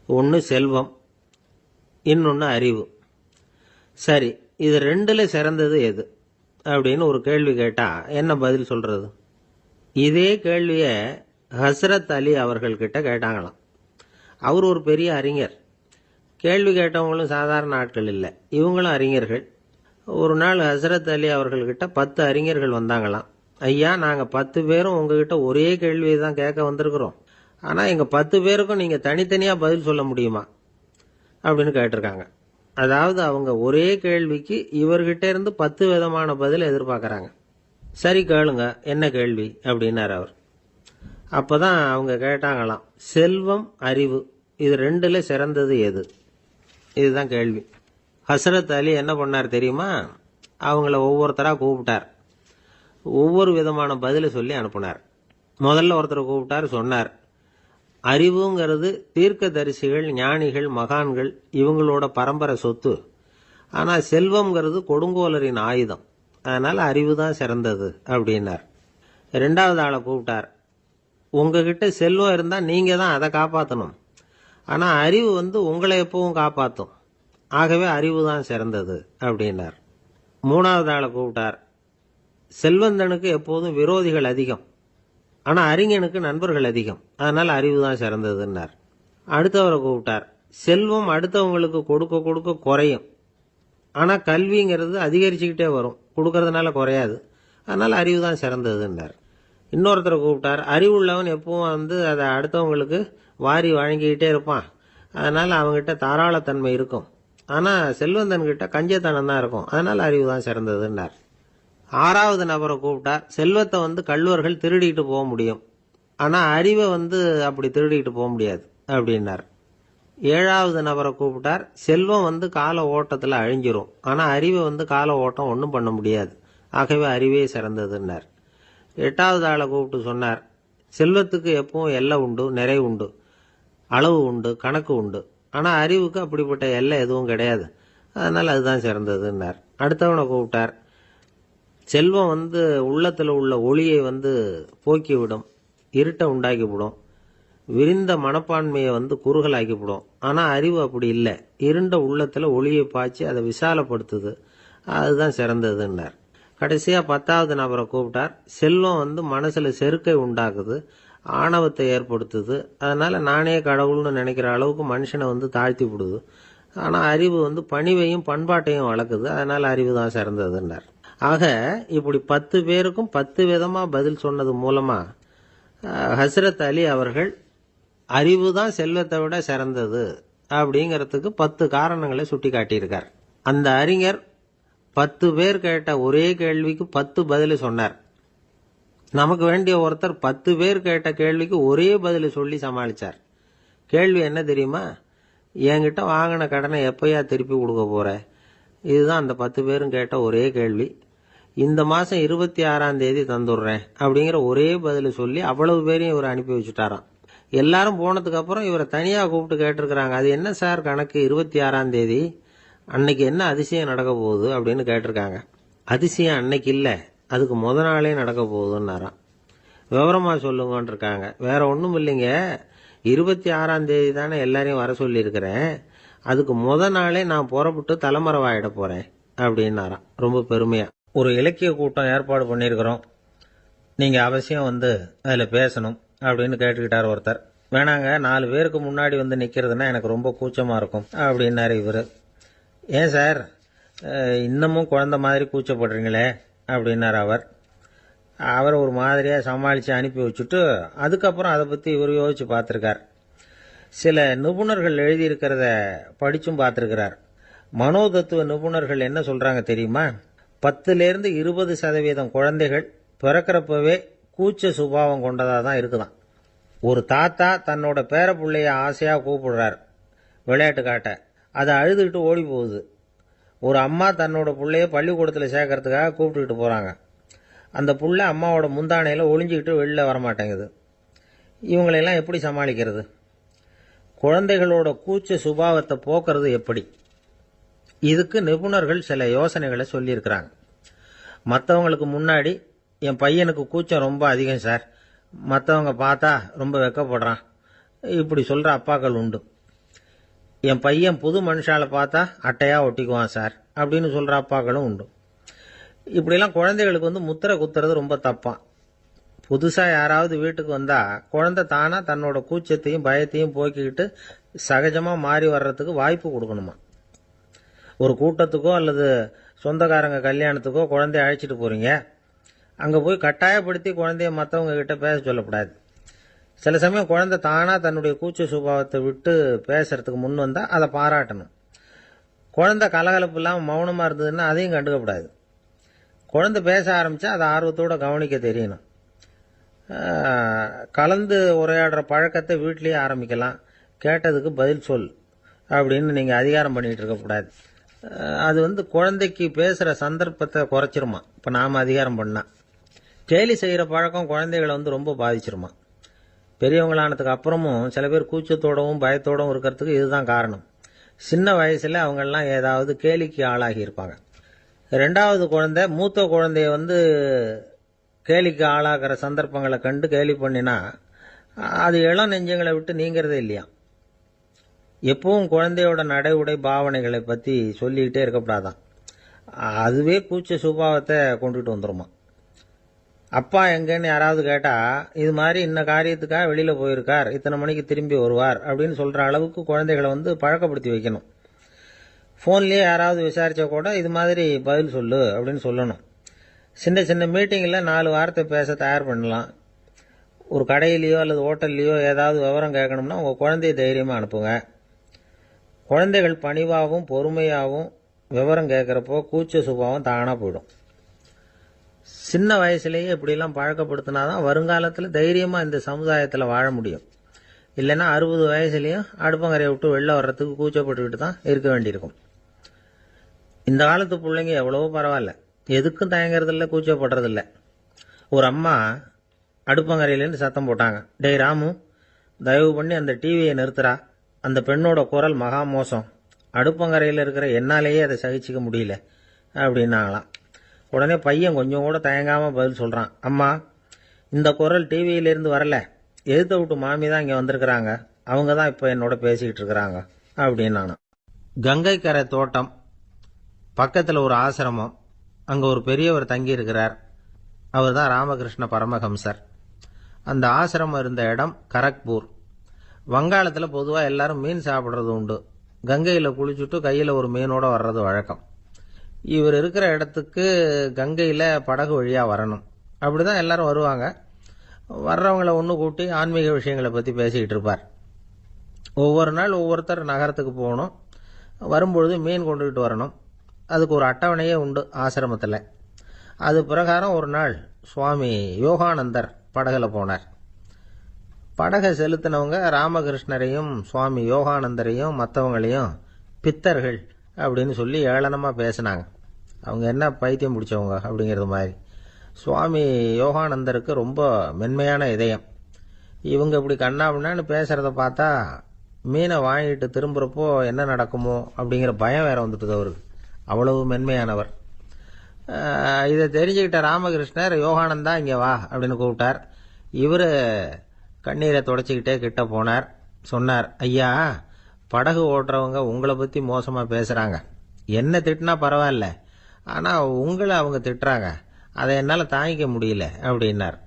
Speaker 1: ஒன்னு செல்வம், இன்னொன்னு அறிவு. சரி, இது ரெண்டுல சிறந்தது எது அப்படின்னு ஒரு கேள்வி கேட்டா என்ன பதில் சொல்றது? இதே கேள்விய ஹஸ்ரத் அலி அவர்கள் கிட்ட கேட்டாங்களாம். அவர் ஒரு பெரிய அறிஞர். கேள்வி கேட்டவங்களும் சாதாரண ஆட்கள் இல்லை, இவங்களும் அறிஞர்கள். ஒரு நாள் ஹஸ்ரத் அலி அவர்கள்கிட்ட 10 அறிஞர்கள் வந்தாங்களாம். ஐயா, நாங்க 10 பேரும் உங்ககிட்ட ஒரே கேள்வியை தான் கேட்க வந்திருக்கிறோம், ஆனா எங்க 10 பேருக்கும் நீங்க தனித்தனியா பதில் சொல்ல முடியுமா அப்படின்னு கேட்டிருக்காங்க. அதாவது அவங்க ஒரே கேள்விக்கு இவர்கிட்ட இருந்து 10 விதமான பதில் எதிர்பார்க்கறாங்க. சரி கேளுங்க, என்ன கேள்வி அப்படின்னார் அவர். அப்பதான் அவங்க கேட்டாங்களாம், செல்வம் அறிவு இது ரெண்டுல சிறந்தது எது? இதுதான் கேள்வி. ஹஸ்ரத் அலி என்ன பண்ணார் தெரியுமா? அவங்கள ஒவ்வொருத்தரா கூப்பிட்டார், ஒவ்வொரு விதமான பதில சொல்லி அனுப்புனார். முதல்ல ஒருத்தரை கூப்பிட்டார், சொன்னார், அறிவுங்கிறது தீர்க்க தரிசிகள், ஞானிகள், மகான்கள் இவங்களோட பரம்பரை சொத்து. ஆனா செல்வம்ங்கிறது கொடுங்கோலரின் ஆயுதம், அதனால அறிவு தான் சிறந்தது அப்படின்னார். ரெண்டாவது ஆளை கூப்பிட்டார், உங்ககிட்ட செல்வம் இருந்தா நீங்க தான் அதை காப்பாற்றணும், ஆனா அறிவு உங்களை எப்பவும் காப்பாற்றும், ஆகவே அறிவு தான் சிறந்தது அப்படின்னார். மூணாவது ஆளை கூப்பிட்டார், செல்வந்தனுக்கு எப்போதும் விரோதிகள் அதிகம், ஆனா அறிஞனுக்கு நண்பர்கள் அதிகம், அதனால அறிவு தான் சிறந்ததுன்னார். அடுத்தவரை கூப்பிட்டார், செல்வம் அடுத்தவங்களுக்கு கொடுக்க கொடுக்க குறையும், ஆனா கல்விங்கிறது அதிகரிச்சுக்கிட்டே வரும், கொடுக்கறதுனால குறையாது, அதனால அறிவு தான் சிறந்ததுன்னார். இன்னொருத்தரை கூப்பிட்டார், அறிவுள்ளவன் எப்பவும் அதை அடுத்தவங்களுக்கு வாரி வழங்கிக்கிட்டே இருப்பான், அதனால அவங்ககிட்ட தாராளத்தன்மை இருக்கும், ஆனா செல்வந்தன்கிட்ட கஞ்சத்தனம் தான் இருக்கும், அதனால அறிவு தான் சிறந்ததுன்னார். ஆறாவது நபரை கூப்பிட்டார், செல்வத்தை கள்வர்கள் திருடிட்டு போக முடியும், ஆனா அறிவை அப்படி திருடிட்டு போக முடியாது அப்படின்னார். ஏழாவது நபரை கூப்பிட்டார், செல்வம் கால ஓட்டத்துல அழிஞ்சிரும், ஆனா அறிவை கால ஓட்டம் ஒன்றும் பண்ண முடியாது, ஆகவே அறிவே சிறந்ததுன்னார். எட்டாவது ஆளை கூப்பிட்டு சொன்னார், செல்வத்துக்கு எப்பவும் எல்லை உண்டு, நிறைவு உண்டு, அளவு உண்டு, கணக்கு உண்டு, ஆனா அறிவுக்கு அப்படிப்பட்ட எல்லை எதுவும் கிடையாது, அதனால அதுதான் சிறந்ததுன்னார். அடுத்தவனை கூப்பிட்டார், செல்வம் உள்ளத்துல உள்ள ஒளியை போக்கிவிடும், இருட்டை உண்டாக்கிவிடும், விரிந்த மனப்பான்மையை குறுகலாக்கிவிடும், ஆனா அறிவு அப்படி இல்லை, இருண்ட உள்ளத்துல ஒளியை பாய்ச்சி அதை விசாலப்படுத்துது, அதுதான் சிறந்ததுன்னார். கடைசியா 10வது நபரை கூப்பிட்டார், செல்வம் மனசுல செருக்கை உண்டாக்குது, ஆணவத்தை ஏற்படுத்துது, அதனால நானே கடவுள்னு நினைக்கிற அளவுக்கு மனுஷனை தாழ்த்தி விடுது, ஆனா அறிவு பணிவையும் பண்பாட்டையும் வளர்க்குது, அதனால அறிவு தான் சிறந்ததுன்னார். ஆக இப்படி 10 பேருக்கும் 10 விதமா பதில் சொன்னது மூலமா ஹஸ்ரத் அலி அவர்கள் அறிவு தான் செல்வத்தை விட சிறந்தது அப்படிங்கறதுக்கு 10 காரணங்களை சுட்டி காட்டியிருக்கார். அந்த அறிஞர் 10 பேர் கேட்ட ஒரே கேள்விக்கு 10 பதில் சொன்னார். நமக்கு வேண்டிய ஒருத்தர் 10 பேர் கேட்ட கேள்விக்கு ஒரே பதில் சொல்லி சமாளிச்சார். கேள்வி என்ன தெரியுமா? என்கிட்ட வாங்கின கடனை எப்பயா திருப்பி கொடுக்க போற? இதுதான் அந்த 10 பேரும் கேட்ட ஒரே கேள்வி. இந்த மாசம் 26ஆம் தேதி தந்துடுறேன் அப்படிங்கிற ஒரே பதில் சொல்லி அவ்வளவு பேரையும் இவர் அனுப்பி வச்சுட்டாராம். எல்லாரும் போனதுக்கு அப்புறம் இவரை தனியா கூப்பிட்டு கேட்டிருக்கிறாங்க, அது என்ன சார் கணக்கு, 26ஆம் தேதி அன்னைக்கு என்ன அதிசயம் நடக்க போகுது அப்படின்னு கேட்டிருக்காங்க. அதிசயம் அன்னைக்கு இல்ல, அதுக்கு முத நாளே நடக்க போகுதுன்னாராம். விவரமா சொல்லுங்கன்னு இருக்காங்க. வேற ஒண்ணும் இல்லைங்க, 26ஆம் தேதி தானே எல்லாரையும் வர சொல்லி இருக்கிறேன், அதுக்கு முத நாளே நான் புறப்பட்டு தலைமறைவாயிட போறேன் அப்படின்னாராம் ரொம்ப பெருமையா. ஒரு இலக்கிய கூட்டம் ஏற்பாடு பண்ணியிருக்கிறோம், நீங்க அவசியம் அதுல பேசணும் அப்படின்னு கேட்டுக்கிட்டார் ஒருத்தர். வேணாங்க, 4 பேருக்கு முன்னாடி வந்து நிற்கிறதுனா எனக்கு ரொம்ப கூச்சமாக இருக்கும் அப்படின்னாரு இவர். ஏன் சார் இன்னமும் குழந்தை மாதிரி கூச்சப்படுறீங்களே அப்படின்னார் அவர். அவரை ஒரு மாதிரியாக சமாளித்து அனுப்பி வச்சுட்டு அதுக்கப்புறம் அதை பற்றி இவர் யோசித்து பார்த்துருக்கார். சில நிபுணர்கள் எழுதியிருக்கிறத படித்தும் பார்த்துருக்கிறார். மனோதத்துவ நிபுணர்கள் என்ன சொல்கிறாங்க தெரியுமா? 10லேருந்து 20% குழந்தைகள் பிறக்கிறப்பவே கூச்ச சுபாவம் கொண்டதாக தான் இருக்குதான். ஒரு தாத்தா தன்னோட பேர பிள்ளைய ஆசையாக கூப்பிடுறார் விளையாட்டு காட்ட, அதை அழுதுகிட்டு ஓடி போகுது. ஒரு அம்மா தன்னோட பிள்ளைய பள்ளிக்கூடத்தில் சேர்க்கறதுக்காக கூப்பிட்டுக்கிட்டு போகிறாங்க. அந்த புள்ள அம்மாவோட முந்தானையில் ஒளிஞ்சிக்கிட்டு வெளில வரமாட்டேங்குது. இவங்களெல்லாம் எப்படி சமாளிக்கிறது? குழந்தைகளோட கூச்ச சுபாவத்தை போக்குறது எப்படி? இதுக்கு நிபுணர்கள் சில யோசனைகளை சொல்லியிருக்கிறாங்க. மற்றவங்களுக்கு முன்னாடி என் பையனுக்கு கூச்சம் ரொம்ப அதிகம் சார், மற்றவங்க பார்த்தா ரொம்ப வெக்கப்படுறான், இப்படி சொல்கிற அப்பாக்கள் உண்டு. என் பையன் புது மனுஷால பார்த்தா அட்டையாக ஒட்டிக்குவான் சார் அப்படின்னு சொல்கிற அப்பாக்களும் உண்டு. இப்படிலாம் குழந்தைகளுக்கு முத்திரை குத்துறது ரொம்ப தப்பான். புதுசாக யாராவது வீட்டுக்கு வந்தால் குழந்தை தானாக தன்னோட கூச்சத்தையும் பயத்தையும் போக்கிக்கிட்டு சகஜமாக மாறி வர்றதுக்கு வாய்ப்பு கொடுக்கணுமா. ஒரு கூட்டத்துக்கோ அல்லது சொந்தக்காரங்க கல்யாணத்துக்கோ குழந்தைய அழைச்சிட்டு போகிறீங்க, அங்கே போய் கட்டாயப்படுத்தி குழந்தைய மற்றவங்க கிட்ட பேச சொல்லக்கூடாது. சில சமயம் குழந்தை தானாக தன்னுடைய கூச்ச சுபாவத்தை விட்டு பேசுறதுக்கு முன் வந்தால் அதை பாராட்டணும். குழந்தை கலகலப்பு இல்லாமல் மௌனமாக இருந்ததுன்னா அதையும் கண்டுக்கப்படாது. குழந்தை பேச ஆரம்பித்தா அதை ஆர்வத்தோடு கவனிக்க தெரியணும். கலந்து உரையாடுற பழக்கத்தை வீட்லேயே ஆரம்பிக்கலாம். கேட்டதுக்கு பதில் சொல் அப்படின்னு நீங்கள் அதிகாரம் பண்ணிகிட்டு இருக்கக்கூடாது. அது குழந்தைக்கு பேசுகிற சந்தர்ப்பத்தை குறைச்சிருமா. இப்போ நாம் அதிகாரம் பண்ணால் கேலி செய்கிற பழக்கம் குழந்தைகளை ரொம்ப பாதிச்சிருமா. பெரியவங்களானதுக்கு அப்புறமும் சில பேர் கூச்சத்தோடவும் பயத்தோடவும் இருக்கிறதுக்கு இதுதான் காரணம். சின்ன வயசில் அவங்கெல்லாம் ஏதாவது கேலிக்கு ஆளாகி இருப்பாங்க. 2வது குழந்தை மூத்த குழந்தைய கேலிக்கு ஆளாகிற சந்தர்ப்பங்களை கண்டு கேலி பண்ணினா அது இளம் நெஞ்சங்களை விட்டு நீங்கிறதே இல்லையா. எப்பவும் குழந்தையோட நடை உடை பாவனைகளை பற்றி சொல்லிக்கிட்டே இருக்கக்கூடாதான். அதுவே கூச்ச சுபாவத்தை கொண்டுட்டு வந்துருமா. அப்பா எங்கன்னு யாராவது கேட்டால் இது மாதிரி இன்ன காரியத்துக்காக வெளியில் போயிருக்கார், இத்தனை மணிக்கு திரும்பி வருவார் அப்படின்னு சொல்கிற அளவுக்கு குழந்தைகளை பழக்கப்படுத்தி வைக்கணும். ஃபோன்லேயே யாராவது விசாரித்தா கூட இது மாதிரி பதில் சொல்லு அப்படின்னு சொல்லணும். சின்ன சின்ன மீட்டிங்கில் 4 வார்த்தை பேச தயார் பண்ணலாம். ஒரு கடையிலையோ அல்லது ஹோட்டல்லையோ ஏதாவது விவரம் கேட்கணும்னா உங்கள் குழந்தைய தைரியமாக அனுப்புங்க. குழந்தைகள் பணிவாகவும் பொறுமையாகவும் விவரம் கேட்குறப்போ கூச்ச சுபாவம் தானாக போயிடும். சின்ன வயசுலேயே இப்படிலாம் பழக்கப்படுத்தினா தான் வருங்காலத்தில் தைரியமாக இந்த சமுதாயத்தில் வாழ முடியும். இல்லைன்னா 60 வயசுலேயும் அடுப்பங்கரையை விட்டு வெளில வர்றதுக்கு கூச்சப்பட்டுக்கிட்டு தான் இருக்க வேண்டியிருக்கும். இந்த காலத்து பிள்ளைங்க எவ்வளவோ பரவாயில்ல, எதுக்கும் தயங்குறதில்ல, கூச்சப்படுறதில்ல. ஒரு அம்மா அடுப்பங்கரையிலேருந்து சத்தம் போட்டாங்க, டேய் ராமு, தயவு பண்ணி அந்த டிவியை நிறுத்துறா, அந்த பெண்ணோட குரல் மகா மோசம், அடுப்பங்கரையில் இருக்கிற என்னாலேயே அதை சகிச்சிக்க முடியல அப்படின்னாங்களாம். உடனே பையன் கொஞ்சம் கூட தயங்காமல் பதில் சொல்கிறான், அம்மா இந்த குரல் டிவியிலேருந்து வரல, எதிர்த்த விட்டு மாமி தான் இங்கே வந்திருக்கிறாங்க, அவங்க தான் இப்போ என்னோட பேசிக்கிட்டு இருக்கிறாங்க அப்படின்னு. கங்கை கரை தோட்டம் பக்கத்தில் ஒரு ஆசிரமம், அங்கே ஒரு பெரியவர் தங்கி இருக்கிறார். அவர் தான் ராமகிருஷ்ண பரமஹம்சர். அந்த ஆசிரமம் இருந்த இடம் கரக்பூர். வங்காளத்தில் பொதுவாக எல்லாரும் மீன் சாப்பிட்றது உண்டு. கங்கையில் குளிச்சுட்டு கையில் ஒரு மீனோட வர்றது வழக்கம். இவர் இருக்கிற இடத்துக்கு கங்கையில் படகு வழியாக வரணும். அப்படி தான் எல்லாரும் வருவாங்க. வர்றவங்களை ஒன்று கூட்டி ஆன்மீக விஷயங்களை பற்றி பேசிக்கிட்டு இருப்பார். ஒவ்வொரு நாள் ஒவ்வொருத்தர் நகரத்துக்கு போகணும், வரும்பொழுது மீன் கொண்டுகிட்டு வரணும். அதுக்கு ஒரு அட்டவணையே உண்டு ஆசிரமத்தில். அது பிரகாரம் ஒரு நாள் சுவாமி யோகானந்தர் படகுல போனார். படகை செலுத்தினவங்க ராமகிருஷ்ணரையும் சுவாமி யோகானந்தரையும் மற்றவங்களையும் பித்தர்கள் அப்படின்னு சொல்லி ஏளனமாக பேசினாங்க. அவங்க என்ன பைத்தியம் பிடிச்சவங்க அப்படிங்கிறது மாதிரி. சுவாமி யோகானந்தருக்கு ரொம்ப மென்மையான இதயம். இவங்க இப்படி கண்ணாபின்னான்னு பேசுகிறத பார்த்தா மீனை வாங்கிட்டு திரும்புகிறப்போ என்ன நடக்குமோ அப்படிங்கிற பயம் வேற வந்துட்டுது அவருக்கு. அவ்வளவு மென்மையானவர். இதை தெரிஞ்சுக்கிட்ட ராமகிருஷ்ணர், யோகானந்தா இங்கே வா அப்படின்னு கூப்பிட்டார். இவர் கண்ணீரை தொடச்சிக்கிட்டே கிட்ட போனார். சொன்னார், ஐயா, படகு ஓட்டுறவங்க உங்களை பற்றி மோசமாக பேசுகிறாங்க. என்ன திட்டினா பரவாயில்ல, ஆனால் உங்களை அவங்க திட்டுறாங்க, அதை என்னால் தாங்கிக்க முடியல அப்படின்னார்.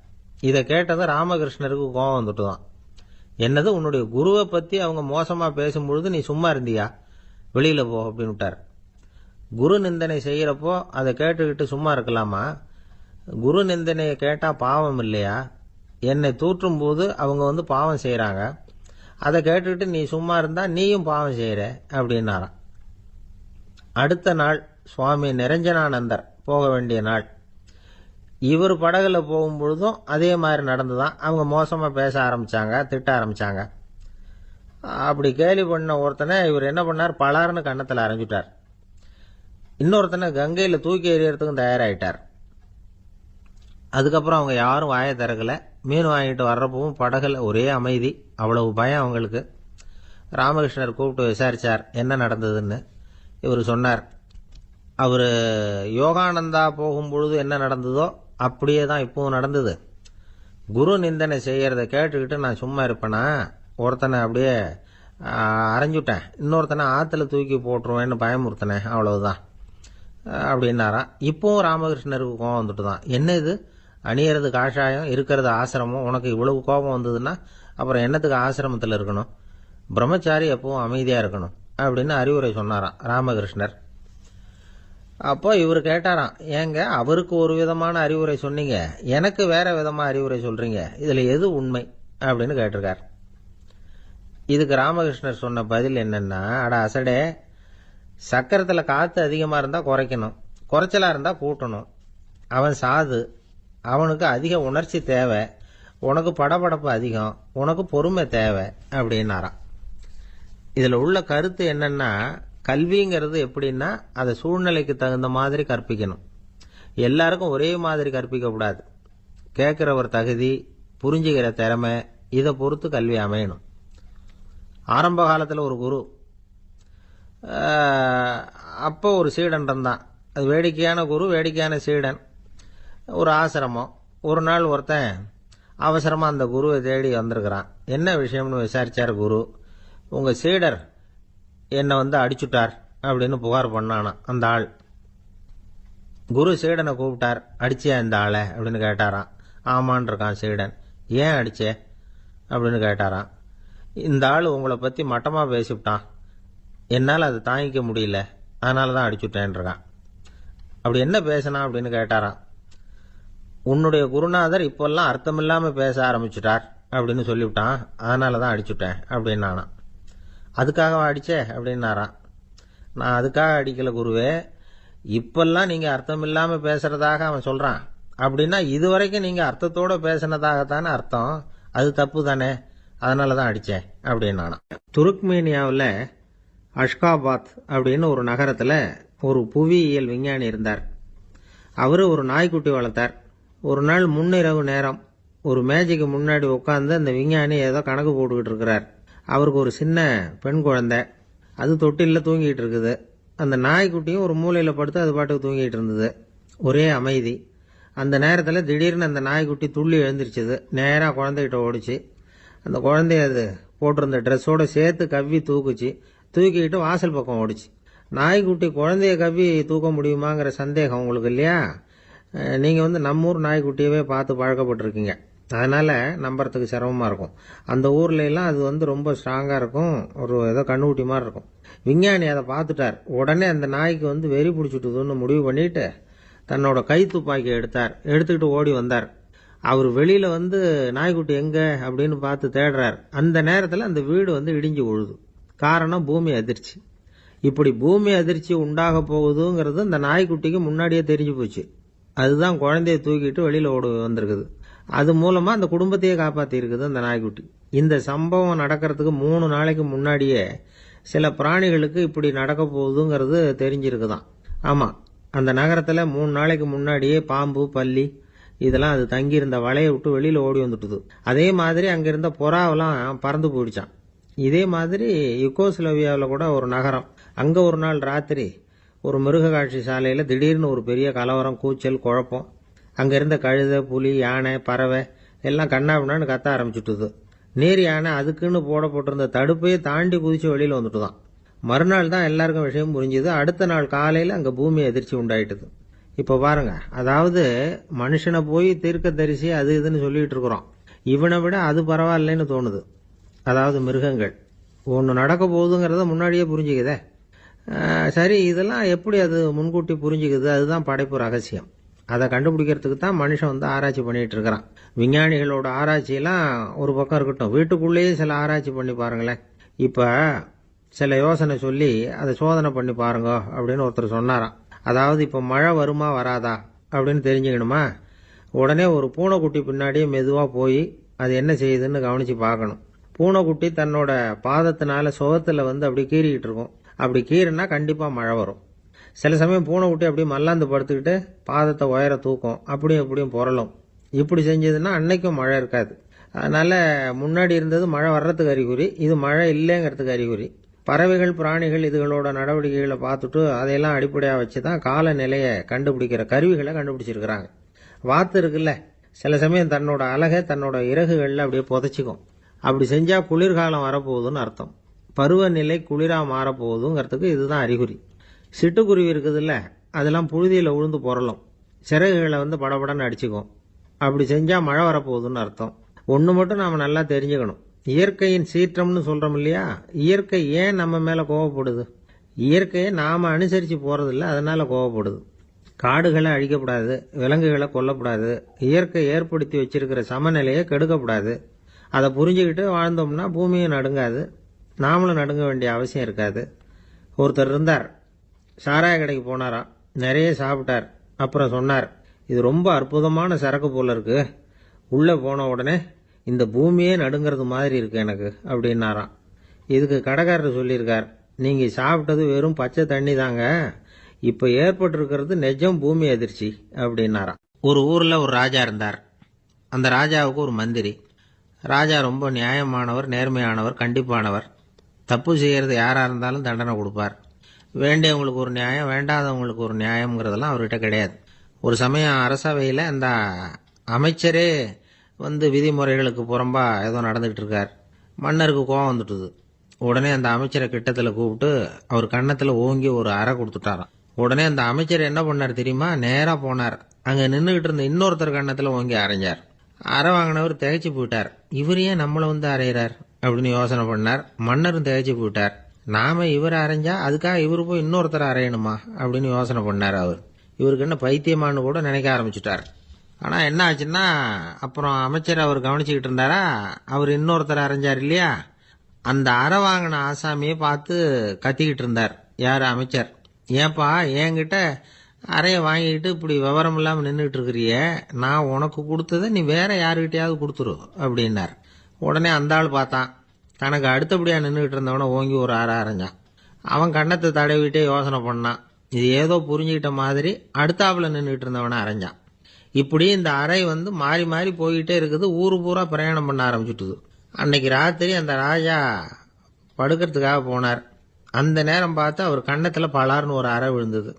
Speaker 1: இதை கேட்டதை ராமகிருஷ்ணருக்கு கோபம் வந்துட்டுதான். என்னது, உன்னுடைய குருவை பத்தி அவங்க மோசமா பேசும்பொழுது நீ சும்மா இருந்தியா? வெளியில போ அப்படின்னு விட்டார். குரு நிந்தனை செய்யறப்போ அதை கேட்டுக்கிட்டு சும்மா இருக்கலாமா? குரு நிந்தனையை கேட்டா பாவம் இல்லையா? என்னை தூற்றும் போது அவங்க பாவம் செய்யறாங்க, அதை கேட்டுக்கிட்டு நீ சும்மா இருந்தா நீயும் பாவம் செய்யற அப்படின்னாராம். அடுத்த நாள் சுவாமி நிரஞ்சனானந்தர் போக வேண்டிய நாள். இவர் படகுல போகும்பொழுதும் அதே மாதிரி நடந்துதான். அவங்க மோசமா பேச ஆரம்பிச்சாங்க, திட்ட ஆரம்பிச்சாங்க. அப்படி கேலி பண்ண ஒருத்தனை இவர் என்ன பண்ணார், பலார்னு கன்னத்தில் அரைஞ்சுட்டார். இன்னொருத்தனை கங்கையில தூக்கி எறியறதுக்கும் தயாராயிட்டார். அதுக்கப்புறம் அவங்க யாரும் வாயை திறக்கல. மீன் வாங்கிட்டு வர்றப்பவும் படகுல ஒரே அமைதி. அவ்வளவு பயம் அவங்களுக்கு. ராமகிருஷ்ணர் கூப்பிட்டு விசாரிச்சார் என்ன நடந்ததுன்னு. இவர் சொன்னார், அவர் யோகானந்தா போகும்பொழுது என்ன நடந்ததோ அப்படியே தான் இப்பவும் நடந்தது. குரு நிந்தனை செய்யறதை கேட்டுக்கிட்டு நான் சும்மா இருப்பேனா? ஒருத்தனை அப்படியே அரைஞ்சுட்டேன், இன்னொருத்தனை ஆற்றுல தூக்கி போட்டுருவேன்னு பயமுறுத்தினேன், அவ்வளவுதான் அப்படின்னாராம். இப்பவும் ராமகிருஷ்ணருக்கு கோபம் வந்துட்டு தான். என்ன இது, அணியறது காஷாயம், இருக்கிறது ஆசிரமம், உனக்கு இவ்வளவு கோபம் வந்ததுன்னா அப்புறம் என்னத்துக்கு ஆசிரமத்தில் இருக்கணும்? பிரம்மச்சாரி எப்பவும் அமைதியா இருக்கணும் அப்படின்னு அறிவுரை சொன்னாராம் ராமகிருஷ்ணர். அப்போ இவர் கேட்டாராம், ஏங்க அவருக்கு ஒரு விதமான அறிவுரை சொன்னீங்க, எனக்கு வேற விதமா அறிவுரை சொல்றீங்க, இதுல எது உண்மை அப்படின்னு கேட்டிருக்கார். இதுக்கு ராமகிருஷ்ணர் சொன்ன பதில் என்னன்னா, அட அசடே, சக்கரத்தில் காற்று அதிகமாக இருந்தால் குறைக்கணும், குறைச்சலா இருந்தால் கூட்டணும். அவன் சாது, அவனுக்கு அதிக உணர்ச்சி தேவை, உனக்கு படபடப்பு அதிகம், உனக்கு பொறுமை தேவை அப்படின்னாராம். இதில் உள்ள கருத்து என்னன்னா, கல்விங்கிறது எப்படின்னா அதை சூழ்நிலைக்கு தகுந்த மாதிரி கற்பிக்கணும். எல்லாருக்கும் ஒரே மாதிரி கற்பிக்க கூடாது. கேட்கிறவர் தகுதி, புரிஞ்சுக்கிற திறமை, இதை பொறுத்து கல்வி அமையணும். ஆரம்ப காலத்தில் ஒரு குரு, அப்போ ஒரு சீடன் இருந்தான். அது வேடிக்கையான குரு, வேடிக்கையான சீடன். ஒரு ஆசிரமம். ஒரு நாள் ஒருத்தன் அவசரமா அந்த குருவை தேடி வந்திருக்கிறான். என்ன விஷயம்னு விசாரிச்சார் குரு. உங்க சீடர் என்னை அடிச்சுட்டார் அப்படின்னு புகார் பண்ணானா அந்த ஆள். குரு சீடனை கூப்பிட்டார். அடிச்சியா இந்த ஆளை அப்படின்னு கேட்டாராம். ஆமான் இருக்கான் சீடன். ஏன் அடிச்சே அப்படின்னு கேட்டாராம். இந்த ஆள் உங்களை பத்தி மட்டமா பேசிவிட்டான், என்னால் அதை தாங்கிக்க முடியல, அதனால தான் அடிச்சுட்டேன் இருக்கான். அப்படி என்ன பேசினா அப்படின்னு கேட்டாராம். உன்னுடைய குருநாதர் இப்பெல்லாம் அர்த்தமில்லாம பேச ஆரம்பிச்சுட்டார் அப்படின்னு சொல்லிவிட்டான், அதனால தான் அடிச்சுட்டேன் அப்படின்னானா. அதுக்காக அடிச்சே அப்படின்னாராம். நான் அதுக்காக அடிக்கல குருவே, இப்பெல்லாம் நீங்க அர்த்தம் இல்லாம பேசுறதாக அவன் சொல்றான், அப்படின்னா இதுவரைக்கும் நீங்க அர்த்தத்தோட பேசினதாகத்தானே அர்த்தம், அது தப்பு தானே, அதனாலதான் அடிச்சேன் அப்படின்னானா. துருக்மேனியாவில் அஷ்காபாத் அப்படின்னு ஒரு நகரத்துல ஒரு புவியியல் விஞ்ஞானி இருந்தார். அவரு ஒரு நாய்க்குட்டி வளர்த்தார். ஒரு நாள் முன்னிரவு நேரம் ஒரு மேஜைக்கு முன்னாடி உட்காந்து அந்த விஞ்ஞானி ஏதோ கணக்கு போட்டுக்கிட்டு இருக்கிறார். அவருக்கு ஒரு சின்ன பெண் குழந்தை, அது தொட்டில தூங்கிட்டு இருக்குது. அந்த நாய்க்குட்டியும் ஒரு மூலையில படுத்து அது பாட்டுக்கு தூங்கிட்டு இருந்தது. ஒரே அமைதி. அந்த நேரத்தில் திடீர்னு அந்த நாய்க்குட்டி துள்ளி எழுந்திருச்சது. நேராக குழந்தைகிட்ட ஓடிச்சு. அந்த குழந்தைய அது போட்டிருந்த ட்ரெஸ்ஸோட சேர்த்து கவ்வி தூக்குச்சு. தூக்கிக்கிட்டு வாசல் பக்கம் ஓடிச்சு. நாய்க்குட்டி குழந்தைய கவ்வி தூக்க முடியுமாங்கிற சந்தேகம் உங்களுக்கு இல்லையா? நீங்க நம்ம ஊர் நாய்க்குட்டியவே பார்த்து பழக்கப்பட்டிருக்கீங்க, அதனால நம்புறதுக்கு சிரமமா இருக்கும். அந்த ஊர்ல எல்லாம் அது ரொம்ப ஸ்ட்ராங்கா இருக்கும், ஒரு ஏதோ கண்ணுக்குட்டி மாதிரி இருக்கும். விஞ்ஞானி அதை பார்த்துட்டார். உடனே அந்த நாய்க்கு வெறி பிடிச்சிட்டுதுன்னு முடிவு பண்ணிட்டு தன்னோட கை துப்பாக்கி எடுத்துக்கிட்டு ஓடி வந்தார். அவர் வெளியில நாய்க்குட்டி எங்க அப்படின்னு பார்த்து தேடுறார். அந்த நேரத்தில் அந்த வீடு இடிஞ்சு விழுது. காரணம் பூமி அதிர்ச்சி. இப்படி பூமி அதிர்ச்சி உண்டாக போகுதுங்கிறது அந்த நாய்க்குட்டிக்கு முன்னாடியே தெரிஞ்சு போச்சு. அதுதான் குழந்தைய தூக்கிட்டு வெளியில ஓடி வந்திருக்குது. அது மூலமா அந்த குடும்பத்தையே காப்பாத்தி இருக்குது அந்த நாய்க்குட்டி. இந்த சம்பவம் நடக்கிறதுக்கு 3 நாளைக்கு முன்னாடியே சில பிராணிகளுக்கு இப்படி நடக்க போகுதுங்கிறது தெரிஞ்சிருக்குதான். ஆமா, அந்த நகரத்துல 3 நாளைக்கு முன்னாடியே பாம்பு, பல்லி இதெல்லாம் அது தங்கியிருந்த வலையை விட்டு வெளியில ஓடி வந்துட்டுது. அதே மாதிரி அங்கிருந்த புறாவெல்லாம் பறந்து போயிடுச்சான். இதே மாதிரி யுகோஸ்லோவியாவில் கூட ஒரு நகரம், அங்க ஒரு நாள் ராத்திரி ஒரு மிருக காட்சி சாலையில திடீர்னு ஒரு பெரிய கலவரம், கூச்சல், குழப்பம். அங்க இருந்த கழுதை, புலி, யானை, பறவை எல்லாம் கண்ணாபின்னான்னு கத்த ஆரம்பிச்சுட்டுது. நீர் யானை அதுக்குன்னு போடப்பட்டிருந்த தடுப்பையே தாண்டி குதிச்சு வெளியில வந்துட்டுதான். மறுநாள் தான் எல்லாருக்கும் விஷயம் புரிஞ்சுது. அடுத்த நாள் காலையில அங்க பூமி அதிர்ச்சி உண்டாயிட்டுது. இப்போ பாருங்க, அதாவது மனுஷனை போய் தீர்க்கதரிசி அது இதுன்னு சொல்லிட்டு இருக்கிறோம். இவனை விட அது பரவாயில்லைன்னு தோணுது. அதாவது மிருகங்கள் ஒன்று நடக்க போகுதுங்கிறத முன்னாடியே புரிஞ்சுக்குதே. சரி, இதெல்லாம் எப்படி அது முன்கூட்டி புரிஞ்சுக்குது? அதுதான் படைப்பு ரகசியம். அதை கண்டுபிடிக்கிறதுக்கு தான் மனுஷன் ஆராய்ச்சி பண்ணிட்டு இருக்கிறான். விஞ்ஞானிகளோட ஆராய்ச்சியெல்லாம் ஒரு பக்கம் இருக்கட்டும், வீட்டுக்குள்ளேயே சில ஆராய்ச்சி பண்ணி பாருங்களேன். இப்போ சில யோசனை சொல்லி அதை சோதனை பண்ணி பாருங்க அப்படின்னு ஒருத்தர் சொன்னாராம். அதாவது இப்போ மழை வருமா வராதா அப்படின்னு தெரிஞ்சுக்கணுமா, உடனே ஒரு பூனைக்குட்டி பின்னாடியே மெதுவாக போய் அது என்ன செய்யுதுன்னு கவனித்து பார்க்கணும். பூனைக்குட்டி தன்னோட பாதத்தினால சுகத்தில் அப்படி கீறிக்கிட்டு இருக்கும். அப்படி கீறினா கண்டிப்பாக மழை வரும். சில சமயம் பூனைக்குட்டி அப்படி மல்லாந்து படுத்துக்கிட்டு பாதத்தை உயர தூக்கும், அப்படியும் இப்படியும் புரளும். இப்படி செஞ்சதுன்னா அன்னைக்கும் மழை இருக்காது. அதனால முன்னாடி இருந்தது மழை வர்றதுக்கு அறிகுறி, இது மழை இல்லைங்கிறதுக்கு அறிகுறி. பறவைகள் பிராணிகள் இதுகளோட நடவடிக்கைகளை பார்த்துட்டு அதையெல்லாம் அடிப்படையாக வச்சு தான் காலநிலையை கண்டுபிடிக்கிற கருவிகளை கண்டுபிடிச்சிருக்கிறாங்க. வாத்து இருக்குல்ல, சில சமயம் தன்னோட அழகை தன்னோட இறகுகளில் அப்படியே புதைச்சிக்கும். அப்படி செஞ்சால் குளிர்காலம் வரப்போகுதுன்னு அர்த்தம். பருவநிலை குளிராக மாறப்போகுதுங்கிறதுக்கு இதுதான் அறிகுறி. சிட்டுக்குருவி இருக்குதுல்ல, அதெல்லாம் புழுதியில் உழுந்து புரளும், சிறகுகளை படபடன்னு அடிச்சுக்கும். அப்படி செஞ்சால் மழை வரப்போகுதுன்னு அர்த்தம். ஒன்று மட்டும் நாம் நல்லா தெரிஞ்சுக்கணும், இயற்கையின் சீற்றம்னு சொல்கிறோம் இல்லையா, இயற்கை ஏன் நம்ம மேலே கோவப்படுது? இயற்கையை நாம் அனுசரித்து போகிறதில்ல, அதனால் கோவப்படுது. காடுகளை அழிக்கப்படாது, விலங்குகளை கொல்லக்கூடாது, இயற்கை ஏற்படுத்தி வச்சிருக்கிற சமநிலையை கெடுக்கக்கூடாது. அதை புரிஞ்சுக்கிட்டு வாழ்ந்தோம்னா பூமியும் நடுங்காது, நாமளும் நடுங்க வேண்டிய அவசியம் இருக்காது. ஒருத்தர் இருந்தார், சாராய கடைக்கு போனாராம், நிறைய சாப்பிட்டார். அப்புறம் சொன்னார், இது ரொம்ப அற்புதமான சரக்கு போல இருக்கு. உள்ளே போன உடனே இந்த பூமியே நடுங்கிறது மாதிரி இருக்கு எனக்கு அப்படின்னாராம். இதுக்கு கடைக்காரர் சொல்லியிருக்கார், நீங்கள் சாப்பிட்டது வெறும் பச்சை தண்ணி தாங்க, இப்போ ஏற்பட்டிருக்கிறது நிஜம் பூமி அதிர்ச்சி அப்படின்னாராம். ஒரு ஊரில் ஒரு ராஜா இருந்தார். அந்த ராஜாவுக்கு ஒரு மந்திரி. ராஜா ரொம்ப நியாயமானவர், நேர்மையானவர், கண்டிப்பானவர். தப்பு செய்கிறது யாராக இருந்தாலும் தண்டனை கொடுப்பார். வேண்டியவங்களுக்கு ஒரு நியாயம், வேண்டாதவங்களுக்கு ஒரு நியாயம்ங்கிறதெல்லாம் அவர்கிட்ட கிடையாது. ஒரு சமயம் அரசவையில் அந்த அமைச்சரே விதிமுறைகளுக்கு புறம்பா ஏதோ நடந்துகிட்டு இருக்கார். மன்னருக்கு கோபம் வந்துட்டுது. உடனே அந்த அமைச்சரை கிட்டத்தில் கூப்பிட்டு அவர் கன்னத்தில் ஓங்கி ஒரு அறை கொடுத்துட்டாராம். உடனே அந்த அமைச்சர் என்ன பண்ணார் தெரியுமா, நேராக போனார், அங்கே நின்றுகிட்டு இருந்த இன்னொருத்தர் கன்னத்தில் ஓங்கி அரைஞ்சார். அறை வாங்கினவர் திகைச்சு போயிட்டார். இவர் ஏன் நம்மளை அரைகிறார் அப்படின்னு யோசனை பண்ணார். மன்னரும் திகைச்சு போயிட்டார். நாம இவர் அரைஞ்சா அதுக்காக இவர் போய் இன்னொருத்தர் அரையணுமா அப்படின்னு யோசனை பண்ணார். இவருக்கு என்ன பைத்தியமானு கூட நினைக்க ஆரம்பிச்சுட்டார். ஆனால் என்ன ஆச்சுன்னா, அப்புறம் அமைச்சர் அவர் கவனிச்சுக்கிட்டு இருந்தாரா, அவர் இன்னொருத்தர் அரைஞ்சார் இல்லையா, அந்த அறை வாங்கின ஆசாமியை பார்த்து கத்திக்கிட்டு இருந்தார். யார்? அமைச்சர். ஏன்பா என்கிட்ட அறையை வாங்கிக்கிட்டு இப்படி விவரம் இல்லாமல் நின்றுட்டு இருக்கிறிய, நான் உனக்கு கொடுத்ததை நீ வேற யாருக்கிட்டையாவது கொடுத்துரு அப்படின்னார். உடனே அந்த ஆள் பார்த்தான், தனக்கு அடுத்தபடியாக நின்றுக்கிட்டு இருந்தவனை ஓங்கி ஒரு அறை அரைஞ்சான். அவன் கண்ணத்தை தடவிட்டே யோசனை பண்ணான். இது ஏதோ புரிஞ்சுக்கிட்ட மாதிரி அடுத்தாப்புல நின்றுட்டு இருந்தவனை அரைஞ்சான். இப்படி இந்த அறை மாறி மாறி போய்கிட்டே இருக்குது. ஊரு பூரா பிரயாணம் பண்ண ஆரம்பிச்சுட்டுது. அன்னைக்கு ராத்திரி அந்த ராஜா படுக்கிறதுக்காக போனார். அந்த நேரம் பார்த்து அவர் கன்னத்தில் பலார்னு ஒரு அறை விழுந்தது.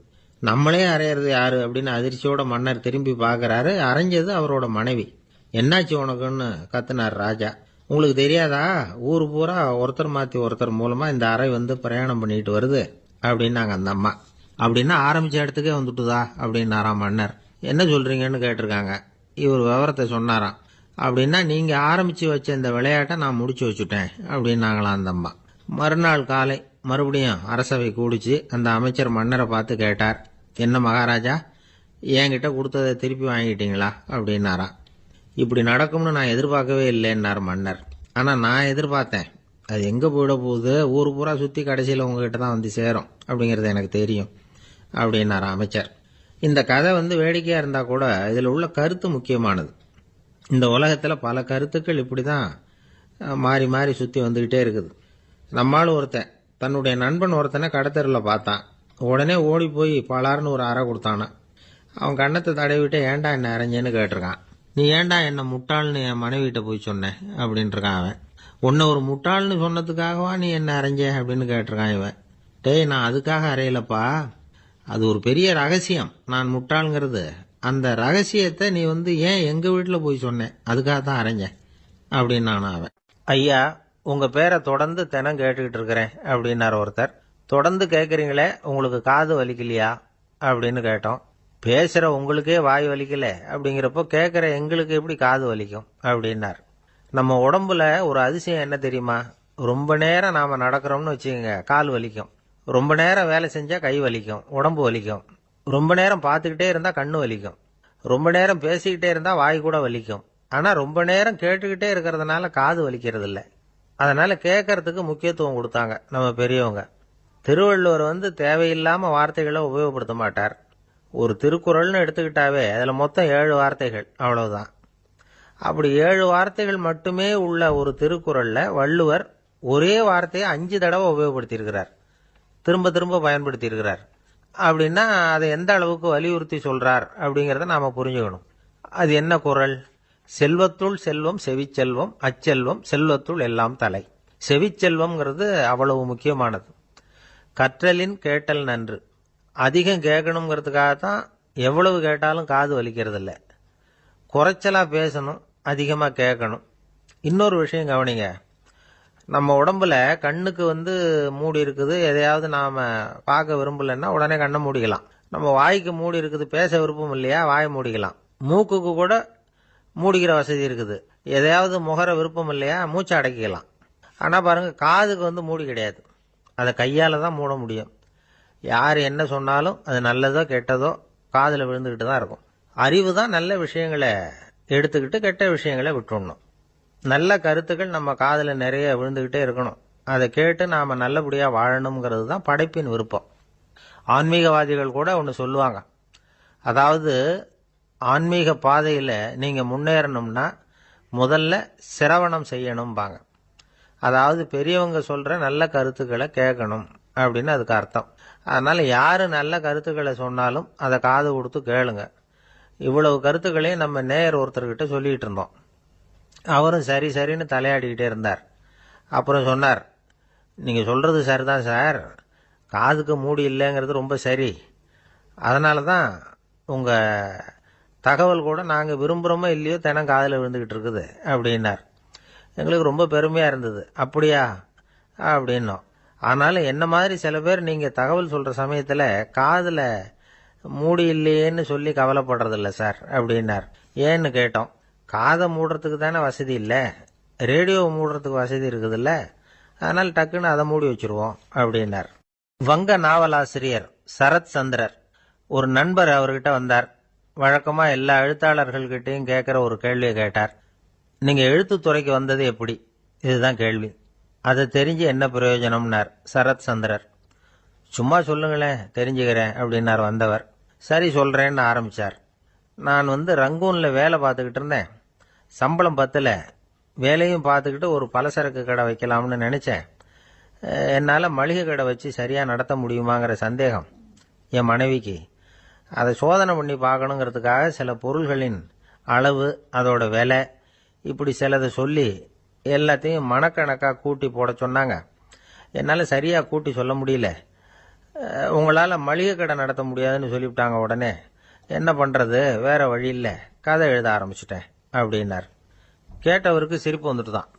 Speaker 1: நம்மளே அரையிறது யாரு அப்படின்னு அதிர்ச்சியோட மன்னர் திரும்பி பார்க்கறாரு. அரைஞ்சது அவரோட மனைவி. என்னாச்சு உனக்குன்னு கத்துனார் ராஜா. உங்களுக்கு தெரியாதா, ஊர் பூரா ஒருத்தர் மாற்றி ஒருத்தர் மூலமா இந்த அறை பிரயாணம் பண்ணிட்டு வருது அப்படின்னாங்க அந்த அம்மா. அப்படின்னா ஆரம்பிச்ச இடத்துக்கே வந்துட்டுதா அப்படின்னாராம் மன்னர். என்ன சொல்றீங்கன்னு கேட்டிருக்காங்க. இவர் விவரத்தை சொன்னாராம். அப்படின்னா நீங்க ஆரம்பிச்சு வச்ச இந்த விளையாட்டை நான் முடிச்சு வச்சுட்டேன் அப்படின்னாங்களாம் அந்த அம்மா. மறுநாள் காலை மறுபடியும் அரசவை கூடிச்சு அந்த அமைச்சர் மன்னரை பார்த்து கேட்டார், என்ன மகாராஜா, என்கிட்ட கொடுத்ததை திருப்பி வாங்கிட்டீங்களா அப்படின்னாராம். இப்படி நடக்கும்னு நான் எதிர்பார்க்கவே இல்லைன்னார் மன்னர். ஆனால் நான் எதிர்பார்த்தேன். அது எங்கே போயிட போகுது, ஊர் பூரா சுற்றி கடைசியில் உங்ககிட்ட தான் சேரும் அப்படிங்கிறது எனக்கு தெரியும் அப்படின்னார் அமைச்சர். இந்த கதை வேடிக்கையாக இருந்தால் கூட இதில் உள்ள கருத்து முக்கியமானது. இந்த உலகத்தில் பல கருத்துக்கள் இப்படி தான் மாறி மாறி சுற்றி வந்துக்கிட்டே இருக்குது. நம்மளும் ஒருத்தன் தன்னுடைய நண்பன் ஒருத்தனை கடத்தெருவில் பார்த்தான். உடனே ஓடி போய் பலார்னு ஒரு அறை கொடுத்தானா. அவன் கண்ணத்தை தடவிட்டு ஏன்டா என்ன அரைஞ்சேன்னு கேட்டிருக்கான். நீ ஏன்டா என்ன முட்டாள்னு என் மனைவிட்ட போய் சொன்னேன் அப்படின்ட்டுருக்கான் அவன். உன்னை ஒரு முட்டாள்னு சொன்னதுக்காகவா நீ என்ன அரைஞ்ச அப்படின்னு கேட்டிருக்கான் இவன். டேய், நான் அதுக்காக அறையலப்பா, அது ஒரு பெரிய ரகசியம். நான் முட்டாளுங்கிறது அந்த ரகசியத்தை நீ ஏன் எங்க வீட்டில் போய் சொன்னேன், அதுக்காக தான் அரைஞ்சேன் அப்படின்னு நான் அவன். ஐயா, உங்க பேரை தொடர்ந்து தினம் கேட்டுக்கிட்டு இருக்கிறேன் அப்படின்னார் ஒருத்தர். தொடர்ந்து கேட்குறீங்களே, உங்களுக்கு காது வலிக்கலையா அப்படின்னு கேட்டோம். பேசுற உங்களுக்கே வாய் வலிக்கல அப்படிங்கிறப்போ கேட்குற எங்களுக்கு எப்படி காது வலிக்கும் அப்படின்னார். நம்ம உடம்புல ஒரு அதிசயம் என்ன தெரியுமா? ரொம்ப நேரம் நாம நடக்கிறோம்னு வச்சுக்கோங்க, கால் வலிக்கும். ரொம்ப நேரம் வேலை செஞ்சா கை வலிக்கும், உடம்பு வலிக்கும். ரொம்ப நேரம் பார்த்துக்கிட்டே இருந்தா கண்ணு வலிக்கும். ரொம்ப நேரம் பேசிக்கிட்டே இருந்தா வாய் கூட வலிக்கும். ஆனா ரொம்ப நேரம் கேட்டுக்கிட்டே இருக்கிறதுனால காது வலிக்கிறது இல்லை. அதனால கேட்கறதுக்கு முக்கியத்துவம் கொடுத்தாங்க நம்ம பெரியவங்க. திருவள்ளுவர் தேவையில்லாம வார்த்தைகளை உபயோகப்படுத்த மாட்டார். ஒரு திருக்குறள்னு எடுத்துக்கிட்டாவே அதுல மொத்தம் 7 வார்த்தைகள், அவ்வளவுதான். அப்படி 7 வார்த்தைகள் மட்டுமே உள்ள ஒரு திருக்குறள்ல வள்ளுவர் ஒரே வார்த்தையை 5 தடவை உபயோகப்படுத்தியிருக்கிறார், திரும்ப திரும்ப பயன்படுத்தி இருக்கிறார். அப்படின்னா அதை எந்த அளவுக்கு வலியுறுத்தி சொல்றார் அப்படிங்கறத நாம புரிஞ்சுக்கணும். அது என்ன குறள்? செல்வத்துள் செல்வம் செவிச்செல்வம், அச்செல்வம் செல்வத்துள் எல்லாம் தலை. செவிச்செல்வம்ங்கிறது அவ்வளவு முக்கியமானது. கற்றலின் கேட்டல் நன்று. அதிகம் கேட்கணுங்கிறதுக்காகத்தான் எவ்வளவு கேட்டாலும் காது வலிக்கிறது இல்லை. குறைச்சலா பேசணும், அதிகமா கேட்கணும். இன்னொரு விஷயம் கவனிங்க. நம்ம உடம்புல கண்ணுக்கு மூடி இருக்குது, எதையாவது நாம பார்க்க விரும்பலன்னா உடனே கண்ணை மூடிக்கலாம். நம்ம வாய்க்கு மூடி இருக்குது, பேச விருப்பம் இல்லையா, வாயை மூடிக்கலாம். மூக்குக்கு கூட மூடிக்கிற வசதி இருக்குது, எதையாவது முகர விருப்பம் இல்லையா, மூச்சை அடக்கிக்கலாம். ஆனா பாருங்க, காதுக்கு மூடி கிடையாது. அதை கையால தான் மூட முடியும். யார் என்ன சொன்னாலும் அது நல்லதோ கெட்டதோ காதுல விழுந்துகிட்டு தான் இருக்கும். அறிவு தான் நல்ல விஷயங்களை எடுத்துக்கிட்டு கெட்ட விஷயங்களை விட்டுடணும். நல்ல கருத்துக்கள் நம்ம காதுல நிறைய விழுந்துகிட்டே இருக்கணும். அதை கேட்டு நாம நல்லபடியா வாழணுங்கிறது தான் படைப்பின் விருப்பம். ஆன்மீகவாதிகள் கூட ஒன்று சொல்லுவாங்க. அதாவது ஆன்மீக பாதையில நீங்க முன்னேறணும்னா முதல்ல சிரவணம் செய்யணும்பாங்க. அதாவது பெரியவங்க சொல்ற நல்ல கருத்துக்களை கேட்கணும் அப்படின்னு அதுக்கு அர்த்தம். அதனால யாரு நல்ல கருத்துக்களை சொன்னாலும் அதை காது கொடுத்து கேளுங்க. இவ்வளவு கருத்துக்களையும் நம்ம நேயர் ஒருத்தர்கிட்ட சொல்லிட்டு இருந்தோம். அவரும் சரி சரின்னு தலையாடிக்கிட்டே இருந்தார். அப்புறம் சொன்னார், நீங்க சொல்றது சரிதான் சார், காதுக்கு மூடி இல்லைங்கிறது ரொம்ப சரி. அதனால தான் உங்க தகவல் கூட நாங்க விரும்புறோமோ இல்லையோ தினம் காதில் விழுந்துகிட்டு இருக்குது அப்படின்னார். எங்களுக்கு ரொம்ப பெருமையா இருந்தது. அப்படியா அப்படின்னோம். ஆனாலும் என்ன மாதிரி சில பேர் நீங்க தகவல் சொல்ற சமயத்துல காதுல மூடி இல்லையேன்னு சொல்லி கவலைப்படுறதில்ல சார் அப்படின்னார். ஏன்னு கேட்டோம். காதை மூடுறதுக்கு தானே வசதி இல்லை, ரேடியோ மூடுறதுக்கு வசதி இருக்குதுல்ல, அதனால டக்குன்னு அதை மூடி வச்சிருவோம் அப்படின்னார். வங்க நாவலாசிரியர் சரத் சந்திரர் ஒரு நண்பர் அவர்கிட்ட வந்தார். வழக்கமா எல்லா எழுத்தாளர்கள்கிட்டையும் கேட்கிற ஒரு கேள்வியை கேட்டார். நீங்க எழுத்துத்துறைக்கு வந்தது எப்படி? இதுதான் கேள்வி. அதை தெரிஞ்சு என்ன பிரயோஜனம்னார் சரத் சந்திரர். சும்மா சொல்லுங்களேன், தெரிஞ்சுக்கிறேன் அப்படின்னார் வந்தவர். சரி சொல்றேன்னு ஆரம்பிச்சார். நான் ரங்கூன்ல வேலை பார்த்துக்கிட்டு இருந்தேன். சம்பளம் பத்தல, வேலையும் பார்த்துக்கிட்டு ஒரு பலசரக்கு கடை வைக்கலாம்னு நினைச்சேன். என்னால் மளிகை கடை வச்சு சரியா நடத்த முடியுமாங்கிற சந்தேகம் என் மனைவிக்கு. அதை சோதனை பண்ணி பார்க்கணுங்கிறதுக்காக சில பொருள்களின் அளவு, அதோட விலை, இப்படி சிலதை சொல்லி எல்லாத்தையும் மனக்கணக்காக கூட்டி போட சொன்னாங்க. என்னால் சரியாக கூட்டி சொல்ல முடியல. உங்களால் மளிகை கடை நடத்த முடியாதுன்னு சொல்லிவிட்டாங்க. உடனே என்ன பண்ணுறது, வேற வழி இல்லை, கதை எழுத ஆரம்பிச்சிட்டேன் அப்படின்னார். கேட்டவருக்கு சிரிப்பு வந்துட்டு தான்.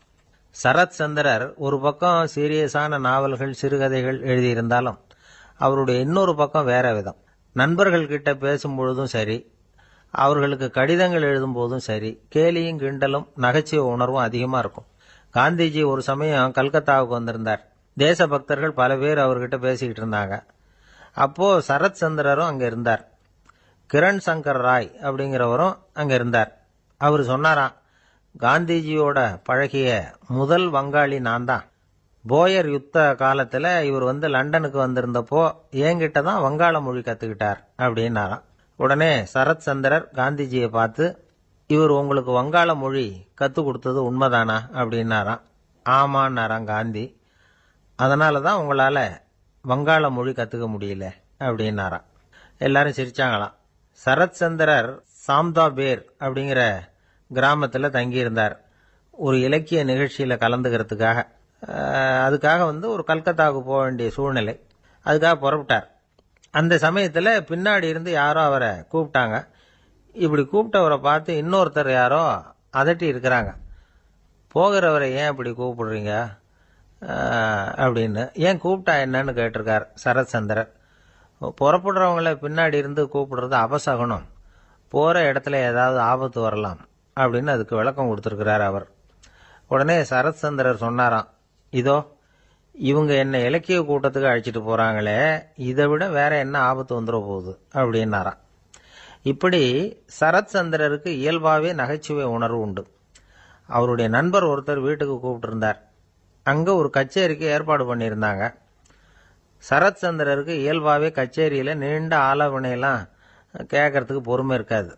Speaker 1: சரத் சந்திரர் ஒரு பக்கம் சீரியஸான நாவல்கள், சிறுகதைகள் எழுதியிருந்தாலும் அவருடைய இன்னொரு பக்கம் வேற விதம். நண்பர்கள் கிட்ட பேசும்பொழுதும் சரி, அவர்களுக்கு கடிதங்கள் எழுதும் போதும் சரி, கேலியும் கிண்டலும் நகைச்சுவை உணர்வும் அதிகமா இருக்கும். காந்திஜி ஒரு சமயம் கல்கத்தாவுக்கு வந்திருந்தார். தேசபக்தர்கள் பல பேர் அவர்கிட்ட பேசிக்கிட்டு இருந்தாங்க. அப்போ சரத் சந்திரரும் அங்க இருந்தார். கிரண் சங்கர் ராய் அப்படிங்கிறவரும் அங்க இருந்தார். அவர் சொன்னாராம், காந்திஜியோட பழகிய முதல் வங்காளி நான் தான். போயர் யுத்த காலத்துல இவர் லண்டனுக்கு வந்திருந்தப்போ என்கிட்ட தான் வங்காள மொழி கத்துக்கிட்டார் அப்படின்னாராம். உடனே சரத் சந்திரர் காந்திஜியை பார்த்து, இவர் உங்களுக்கு வங்காள மொழி கத்து கொடுத்தது உண்மைதானா அப்படின்னாராம். ஆமான்னாராம் காந்தி. அதனாலதான் உங்களால வங்காள மொழி கத்துக்க முடியல அப்படின்னாராம். எல்லாரும் சிரிச்சாங்களாம். சரத் சந்திரர் சாம்தா பேர் அப்படிங்கிற கிராமத்துல தங்கியிருந்தார் ஒரு இலக்கிய நிகழ்ச்சியில கலந்துக்கிறதுக்காக. அதுக்காக ஒரு கல்கத்தாவுக்கு போக வேண்டிய சூழ்நிலை. அதுக்காக புறப்பட்டார். அந்த சமயத்துல பின்னாடி இருந்து யாரோ அவரை கூப்பிட்டாங்க. இப்படி கூப்பிட்டவரை பார்த்து இன்னொருத்தர் யாரோ அதட்டி இருக்கிறாங்க. போகிறவரை ஏன் இப்படி கூப்பிடுறீங்க அப்படின்னு. ஏன் கூப்பிட்டா என்னன்னு கேட்டிருக்கார் சரத் சந்திரர். புறப்படுறவங்கள பின்னாடி இருந்து கூப்பிடுறது அபசகுனம், போகிற இடத்துல ஏதாவது ஆபத்து வரலாம் அப்படின்னு அதுக்கு விளக்கம் கொடுத்துருக்கிறார் அவர். உடனே சரத்சந்திரர் சொன்னாராம், இதோ இவங்க என்ன இலக்கிய கூட்டத்துக்கு அழைச்சிட்டு போகிறாங்களே, இதை விட வேற என்ன ஆபத்து வந்துட போகுது அப்படின்னாராம். இப்படி சரத்சந்திரருக்கு இயல்பாகவே நகைச்சுவை உணர்வு உண்டு. அவருடைய நண்பர் ஒருத்தர் வீட்டுக்கு கூப்பிட்டுருந்தார். அங்கே ஒரு கச்சேரிக்கு ஏற்பாடு பண்ணியிருந்தாங்க. சரத்சந்திரருக்கு இயல்பாகவே கச்சேரியில் நீண்ட ஆலோசனையெல்லாம் கேட்கறதுக்கு பொறுமை இருக்காது.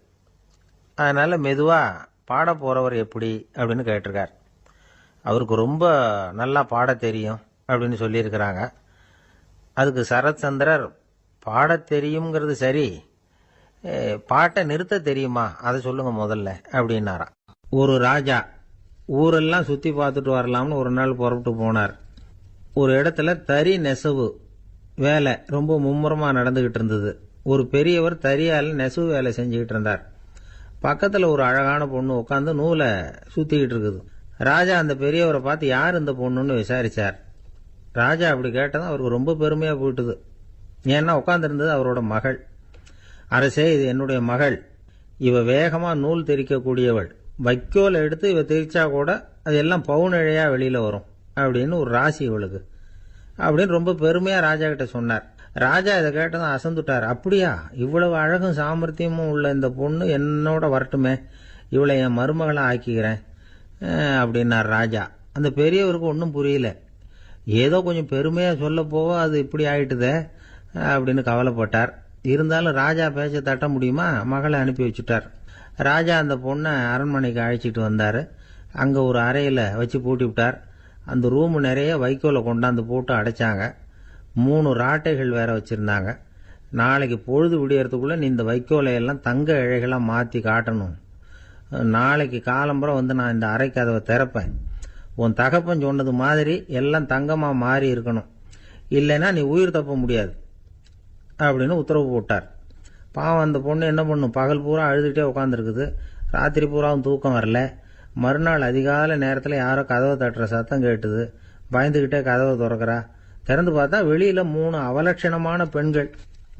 Speaker 1: அதனால் மெதுவாக பாட போகிறவர் எப்படி அப்படின்னு கேட்டிருக்கார். அவருக்கு ரொம்ப நல்லா பாட தெரியும் அப்படின்னு சொல்லியிருக்கிறாங்க. அதுக்கு சரத்சந்திரர், பாட தெரியுங்கிறது சரி, பாட்டை நிறுத்த தெரியுமா அதை சொல்லுங்க முதல்ல அப்படின்னாராம். ஒரு ராஜா ஊரெல்லாம் சுற்றி பார்த்துட்டு வரலாம்னு ஒரு நாள் புறப்பட்டு போனார். ஒரு இடத்துல தறி நெசவு வேலை ரொம்ப மும்முரமாக நடந்துகிட்டு இருந்தது. ஒரு பெரியவர் தறியால் நெசவு வேலை செஞ்சுக்கிட்டு இருந்தார். பக்கத்தில் ஒரு அழகான பொண்ணு உட்காந்து நூலை சுற்றிக்கிட்டு இருக்குது. ராஜா அந்த பெரியவரை பார்த்து யார் இந்த பொண்ணுன்னு விசாரிச்சார். ராஜா அப்படி கேட்டதும் அவருக்கு ரொம்ப பெருமையாக போயிட்டுது. ஏன்னா உட்காந்துருந்தது அவரோட மகள். அரசே, இது என்னுடைய மகள். இவ வேகமாக நூல் தெரிக்கக்கூடியவள். வைக்கோலை எடுத்து இவ தெரிச்சா கூட அது எல்லாம் பவுனிழையாக வெளியில் வரும் அப்படின்னு ஒரு ராசி இவளுக்கு அப்படின்னு ரொம்ப பெருமையாக ராஜா கிட்ட சொன்னார். ராஜா இதை கேட்டதும் அசந்துட்டார். அப்படியா, இவ்வளவு அழகும் சாமர்த்தியமும் உள்ள இந்த பொண்ணு என்னோட வரட்டுமே, இவளை என் மருமகளை ஆக்கிக்கிறேன் அப்படின்னார் ராஜா. அந்த பெரியவருக்கு ஒன்றும் புரியல. ஏதோ கொஞ்சம் பெருமையாக சொல்ல போவோ அது இப்படி ஆயிட்டுதே அப்படின்னு கவலைப்பட்டார். இருந்தாலும் ராஜா பேச்ச தட்ட முடியுமா, மகளை அனுப்பி வச்சுட்டார். ராஜா அந்த பொண்ணை அரண்மனைக்கு அழைச்சிட்டு வந்தார். அங்கே ஒரு அறையில் வச்சு பூட்டி விட்டார். அந்த ரூமு நிறைய வைக்கோலை கொண்டாந்து போட்டு அடைச்சாங்க. 3 ராட்டைகள் வேற வச்சுருந்தாங்க. நாளைக்கு பொழுது விடியறதுக்குள்ளே நீ இந்த வைக்கோலையெல்லாம் தங்க இழைகளாக மாற்றி காட்டணும். நாளைக்கு காலம்புறம் வந்து நான் இந்த அறை கதவை திறப்பேன். உன் தகப்பன் சொன்னது மாதிரி எல்லாம் தங்கமாக மாறி இருக்கணும், இல்லைன்னா நீ உயிர் தப்ப முடியாது அப்படின்னு உத்தரவு போட்டார். பாவம் அந்த பொண்ணு என்ன பண்ணும், பகல் பூரா அழுதுகிட்டே உட்காந்துருக்குது. ராத்திரி பூராவும் தூக்கம் வரல. மறுநாள் அதிகாலை நேரத்தில் யாரோ கதவை தட்டுற சத்தம் கேட்டுது. பயந்துக்கிட்டே கதவை திறக்கிறா. திறந்து பார்த்தா வெளியில் 3 அவலட்சணமான பெண்கள்.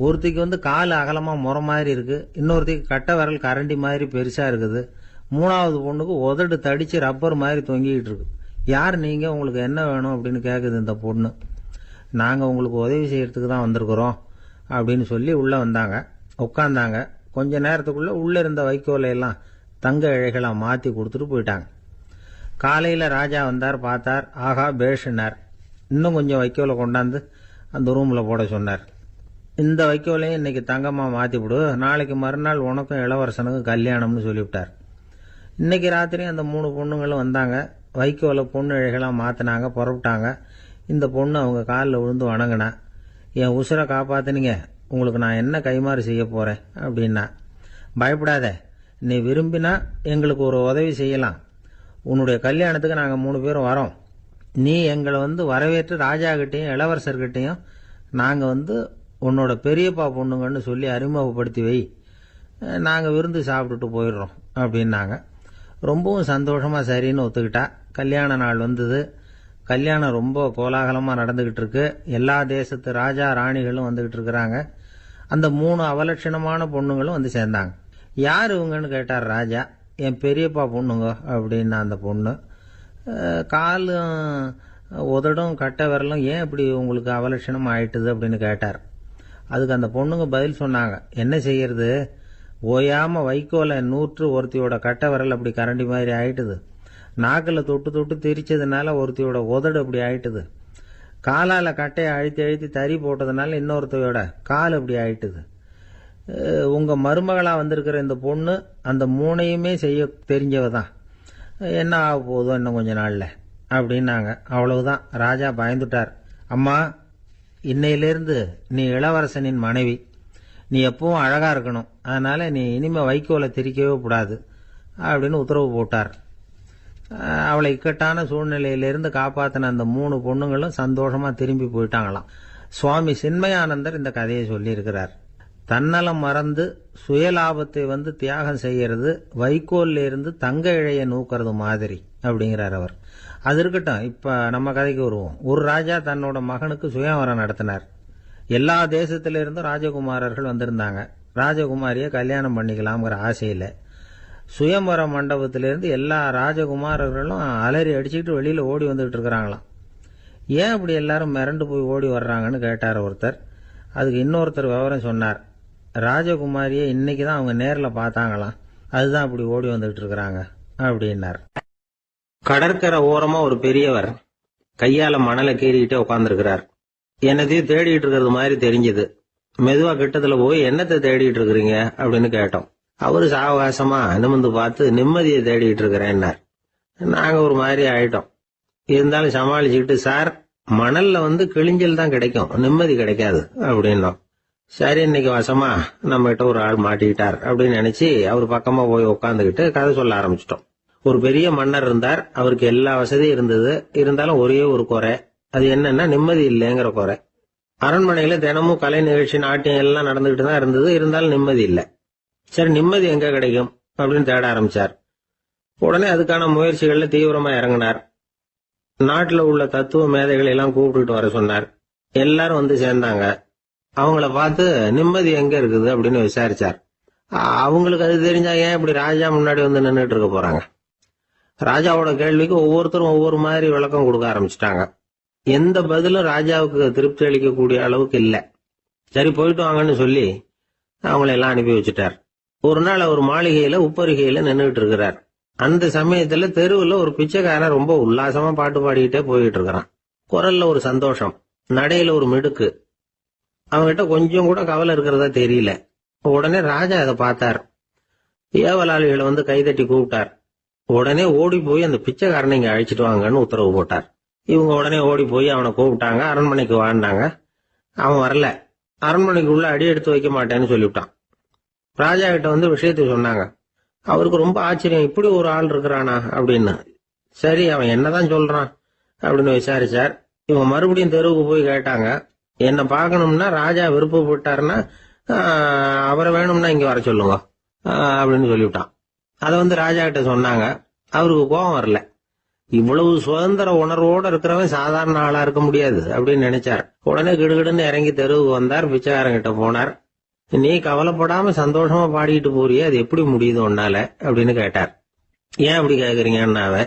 Speaker 1: ஒருத்திக்கு வந்து கால் அகலமாக முறை மாதிரி இருக்குது, இன்னொருத்திக்கு கட்டை விரல் கரண்டி மாதிரி பெருசாக இருக்குது, 3வது பொண்ணுக்கு உதடு தடித்து ரப்பர் மாதிரி தொங்கிக்கிட்டு இருக்கு. யார் நீங்கள், உங்களுக்கு என்ன வேணும் அப்படின்னு கேட்குது இந்த பொண்ணு. நாங்கள் உங்களுக்கு உதவி செய்யறதுக்கு தான் வந்திருக்கிறோம் அப்படின்னு சொல்லி உள்ளே வந்தாங்க. உட்காந்தாங்க. கொஞ்ச நேரத்துக்குள்ளே உள்ளே இருந்த வைக்கோலையெல்லாம் தங்க இழைகளாக மாற்றி கொடுத்துட்டு போயிட்டாங்க. காலையில் ராஜா வந்தார். பார்த்தார். ஆகா பேஷுன்னார். இன்னும் கொஞ்சம் வைக்கோலை கொண்டாந்து அந்த ரூமில் போட சொன்னார். இந்த வைக்கோலையும் இன்னைக்கு தங்கமாக மாற்றி விடு, நாளைக்கு மறுநாள் உனக்கும் இளவரசனுக்கும் கல்யாணம்னு சொல்லிவிட்டார். இன்னைக்கு ராத்திரி அந்த 3 பொண்ணுங்களும் வந்தாங்க. வைக்கோலை பொண்ணு இழைகளாக மாற்றினாங்க, புறப்பட்டாங்க. இந்த பொண்ணு அவங்க காலில் விழுந்து வணங்கினா. என் உசுரை காப்பாற்றினீங்க, உங்களுக்கு நான் என்ன கைமாறு செய்ய போகிறேன் அப்படின்னா. பயப்படாத, நீ விரும்பினா எங்களுக்கு ஒரு உதவி செய்யலாம். உன்னுடைய கல்யாணத்துக்கு நாங்கள் 3 பேரும் வரோம். நீ எங்களை வந்து வரவேற்று ராஜாக்கிட்டையும் இளவரசர்கிட்டையும் நாங்கள் உன்னோட பெரியப்பா பொண்ணுங்கன்னு சொல்லி அறிமுகப்படுத்தி வை, நாங்கள் விருந்து சாப்பிட்டுட்டு போயிடுறோம் அப்படின்னாங்க. ரொம்பவும் சந்தோஷமாக சரின்னு ஒத்துக்கிட்டா. கல்யாண நாள் வந்தது. கல்யாணம் ரொம்ப கோலாகலமாக நடந்துக்கிட்டு இருக்கு. எல்லா தேசத்து ராஜா ராணிகளும் வந்துக்கிட்டு இருக்கிறாங்க. அந்த 3 அவலட்சணமான பொண்ணுங்களும் வந்து சேர்ந்தாங்க. யார் இவங்கன்னு கேட்டார் ராஜா. என் பெரியப்பா பொண்ணுங்க அப்படின்னா அந்த பொண்ணு. காலும் உதடும் கட்டை விரலும் ஏன் இப்படி உங்களுக்கு அவலட்சணம் ஆயிட்டுது அப்படின்னு கேட்டார். அதுக்கு அந்த பொண்ணுங்க பதில் சொன்னாங்க. என்ன செய்யறது, ஓயாம வைக்கோலை நூற்று ஒருத்தியோட கட்டை விரல் அப்படி கரண்டி மாதிரி ஆயிட்டுது. நாக்கில் தொட்டு தொட்டு திரிச்சதுனால ஒருத்தியோட உதடு அப்படி ஆயிட்டுது. காலால் கட்டையை அழுத்தி அழுத்தி தறி போட்டதுனால இன்னொருத்தையோட கால் அப்படி ஆயிட்டுது. உங்கள் மருமகளாக வந்திருக்கிற இந்த பொண்ணு அந்த 3ஐயுமே செய்ய தெரிஞ்சவ தான். என்ன ஆக போதோ இன்னும் கொஞ்ச நாளில் அப்படின்னாங்க. அவ்வளவுதான். ராஜா பயந்துட்டார். அம்மா, இன்னையிலேருந்து நீ இளவரசனின் மனைவி. நீ எப்பவும் அழகாக இருக்கணும். அதனால் நீ இனிமேல் வைக்கோலை திரிக்கவே கூடாது அப்படின்னு உத்தரவு போட்டார். அவளை இக்கட்டான சூழ்நிலையிலிருந்து காப்பாற்றின அந்த 3 பொண்ணுங்களும் சந்தோஷமாக திரும்பி போயிட்டாங்களாம். சுவாமி சின்மயானந்தர் இந்த கதையை சொல்லியிருக்கிறார். தன்னலம் மறந்து சுயலாபத்தை தியாகம் செய்யறது வைக்கோல்ல இருந்து தங்க இழைய நூக்கிறது மாதிரி அப்படிங்கிறார் அவர். அது இருக்கட்டும், இப்ப நம்ம கதைக்கு வருவோம். ஒரு ராஜா தன்னோட மகனுக்கு சுயவரம் நடத்தினார். எல்லா தேசத்திலிருந்தும் ராஜகுமாரர்கள் வந்திருந்தாங்க. ராஜகுமாரியை கல்யாணம் பண்ணிக்கலாம்ங்கிற ஆசையில சுயம்பர மண்டபத்திலிருந்து எல்லா ராஜகுமாரர்களும் அலறி அடிச்சுக்கிட்டு வெளியில ஓடி வந்துட்டு இருக்கிறாங்களாம். ஏன் அப்படி எல்லாரும் மிரண்டு போய் ஓடி வர்றாங்கன்னு கேட்டார் ஒருத்தர். அதுக்கு இன்னொருத்தர் விவரம் சொன்னார். ராஜகுமாரியை இன்னைக்கு தான் அவங்க நேரில் பார்த்தாங்களாம், அதுதான் அப்படி ஓடி வந்துட்டு இருக்கிறாங்க அப்படின்னார். கடற்கரை ஓரமா ஒரு பெரியவர் கையால மணலை கீறிக்கிட்டே உட்காந்துருக்கிறார். என்னத்தையும் தேடிட்டு இருக்கிறது மாதிரி தெரிஞ்சது. மெதுவா கிட்டத்துல போய் என்னத்தை தேடிட்டு இருக்கிறீங்க அப்படின்னு கேட்டோம். அவரு சாவகாசமா நிமிந்து பார்த்து நிம்மதியை தேடிட்டு இருக்கிறேன்னார். நாங்க ஒரு மாதிரி ஆயிட்டோம். இருந்தாலும் சமாளிச்சுக்கிட்டு, சார் மணல்ல கிழிஞ்சல் தான் கிடைக்கும், நிம்மதி கிடைக்காது அப்படின்னோம். சரி, இன்னைக்கு வசமா நம்ம கிட்ட ஒரு ஆள் மாட்டிக்கிட்டார் அப்படின்னு நினைச்சு அவர் பக்கமா போய் உட்காந்துக்கிட்டு கதை சொல்ல ஆரம்பிச்சிட்டோம். ஒரு பெரிய மன்னர் இருந்தார். அவருக்கு எல்லா வசதியும் இருந்தது. இருந்தாலும் ஒரே ஒரு குறை. அது என்னன்னா நிம்மதி இல்லைங்கிற குறை. அரண்மனையில தினமும் கலை நிகழ்ச்சி, நாட்டியம் எல்லாம் நடந்துகிட்டு தான் இருந்தது. இருந்தாலும் நிம்மதி இல்லை. சரி, நிம்மதி எங்க கிடைக்கும் அப்படின்னு தேட ஆரம்பிச்சார். உடனே அதுக்கான முயற்சிகள்ல தீவிரமா இறங்கினார். நாட்டுல உள்ள தத்துவ மேதைகளை எல்லாம் கூப்பிட்டுட்டு வர சொன்னார். எல்லாரும் சேர்ந்தாங்க. அவங்கள பார்த்து நிம்மதி எங்க இருக்குது அப்படின்னு விசாரிச்சார். அவங்களுக்கு அது தெரிஞ்சா ஏன் இப்படி ராஜா முன்னாடி நின்றுட்டு இருக்க போறாங்க? ராஜாவோட கேள்விக்கு ஒவ்வொருத்தரும் ஒவ்வொரு மாதிரி விளக்கம் கொடுக்க ஆரம்பிச்சிட்டாங்க. எந்த பதிலும் ராஜாவுக்கு திருப்தி அளிக்கக்கூடிய அளவுக்கு இல்ல. சரி, போயிட்டு வாங்கன்னு சொல்லி அவங்கள எல்லாம் அனுப்பி வச்சுட்டார். ஒரு நாள் அவர் மாளிகையில உப்பருகையில நின்றுட்டு இருக்கிறார். அந்த சமயத்துல தெருவுல ஒரு பிச்சைக்காரன் ரொம்ப உல்லாசமா பாட்டு பாடிக்கிட்டே போயிட்டு இருக்கிறான். குரல்ல ஒரு சந்தோஷம், நடையில ஒரு மிடுக்கு. அவன்கிட்ட கொஞ்சம் கூட கவலை இருக்கிறதா தெரியல. உடனே ராஜா அதை பார்த்தார். ஏவலாளிகளை கைதட்டி கூப்பிட்டார். உடனே ஓடி போய் அந்த பிச்சைக்காரனை இங்க அழைச்சிட்டு வாங்கன்னு உத்தரவு போட்டார். இவங்க உடனே ஓடி போய் அவனை கூப்பிட்டாங்க. அரண்மனைக்கு வாழ்ந்தாங்க. அவன் வரல. அரண்மனைக்கு உள்ள அடி எடுத்து வைக்க மாட்டேன்னு சொல்லிவிட்டான். ராஜா கிட்ட விஷயத்தை சொன்னாங்க. அவருக்கு ரொம்ப ஆச்சரியம், இப்படி ஒரு ஆள் இருக்கிறானா அப்படின்னு. சரி, அவன் என்னதான் சொல்றான் அப்படின்னு விசாரிச்சார். இவங்க மறுபடியும் தெருவுக்கு போய் கேட்டாங்க. என்ன பார்க்கணும்னா ராஜா விருப்பப்பட்டாருன்னா அவரை வேணும்னா இங்க வர சொல்லுங்க அப்படின்னு சொல்லிவிட்டான். அதை ராஜா கிட்ட சொன்னாங்க. அவருக்கு கோபம் வரல. இவ்வளவு சுதந்திர உணர்வோட இருக்கிறவன் சாதாரண ஆளா இருக்க முடியாது அப்படின்னு நினைச்சார். உடனே கிடுகிடுன்னு இறங்கி தெருவுக்கு வந்தார். பிச்சைக்காரங்கிட்ட போனார். நீ கவலைப்படாம சந்தோஷமா பாடிட்டு போறியே, அது எப்படி முடியுது உன்னால அப்படின்னு கேட்டார். ஏன் அப்படி கேக்குறீங்கன்னு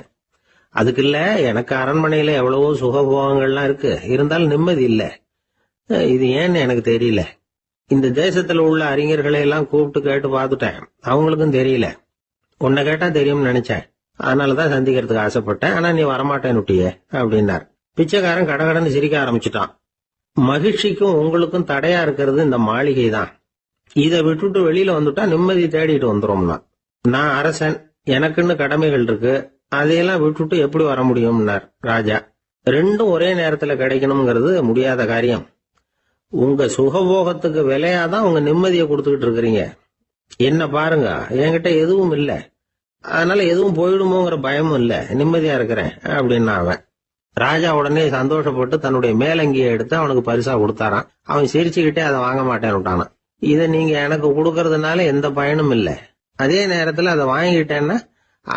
Speaker 1: அதுக்கு இல்ல, எனக்கு அரண்மனையில எவ்வளவோ சுகபோகங்கள்லாம் இருக்கு, இருந்தாலும் நிம்மதி இல்ல. இது ஏன்னு எனக்கு தெரியல. இந்த தேசத்துல உள்ள அறிஞர்களை எல்லாம் கூப்பிட்டு கேட்டு பார்த்துட்டேன், அவங்களுக்கும் தெரியல. உன்னை கேட்டா தெரியும்னு நினைச்சேன், அதனாலதான் சந்திக்கிறதுக்கு ஆசைப்பட்டேன். ஆனா நீ வரமாட்டேன்னுட்டியே அப்படின்னார். பிச்சைக்காரன் கடகடன்னு சிரிக்க ஆரம்பிச்சுட்டான். மகிழ்ச்சிக்கும் உங்களுக்கும் தடையா இருக்கிறது இந்த மாளிகை தான். இதை விட்டுட்டு வெளியில வந்துட்டா நிம்மதி தேடிட்டு வந்துரும்னா. நான் அரசன், எனக்குன்னு கடமைகள் இருக்கு, அதையெல்லாம் விட்டுட்டு எப்படி வர முடியும்னார் ராஜா. ரெண்டும் ஒரே நேரத்துல கிடைக்கணுங்கிறது முடியாத காரியம். உங்க சுகபோகத்துக்கு விலையாதான் உங்க நிம்மதியை கொடுத்துக்கிட்டு இருக்கிறீங்க. என்ன பாருங்க, என்கிட்ட எதுவும் இல்ல, அதனால எதுவும் போயிடுமோங்கிற பயமும் இல்ல, நிம்மதியா இருக்கிறேன் அப்படின்னா அவன். ராஜா உடனே சந்தோஷப்பட்டு தன்னுடைய மேலங்கியை எடுத்து அவனுக்கு பரிசா கொடுத்தாரான். அவன் சிரிச்சுக்கிட்டே அதை வாங்க மாட்டேன்னு விட்டானான். இதை நீங்க எனக்கு கொடுக்கறதுனால எந்த பயனும் இல்லை, அதே நேரத்துல அதை வாங்கிட்டேன்னா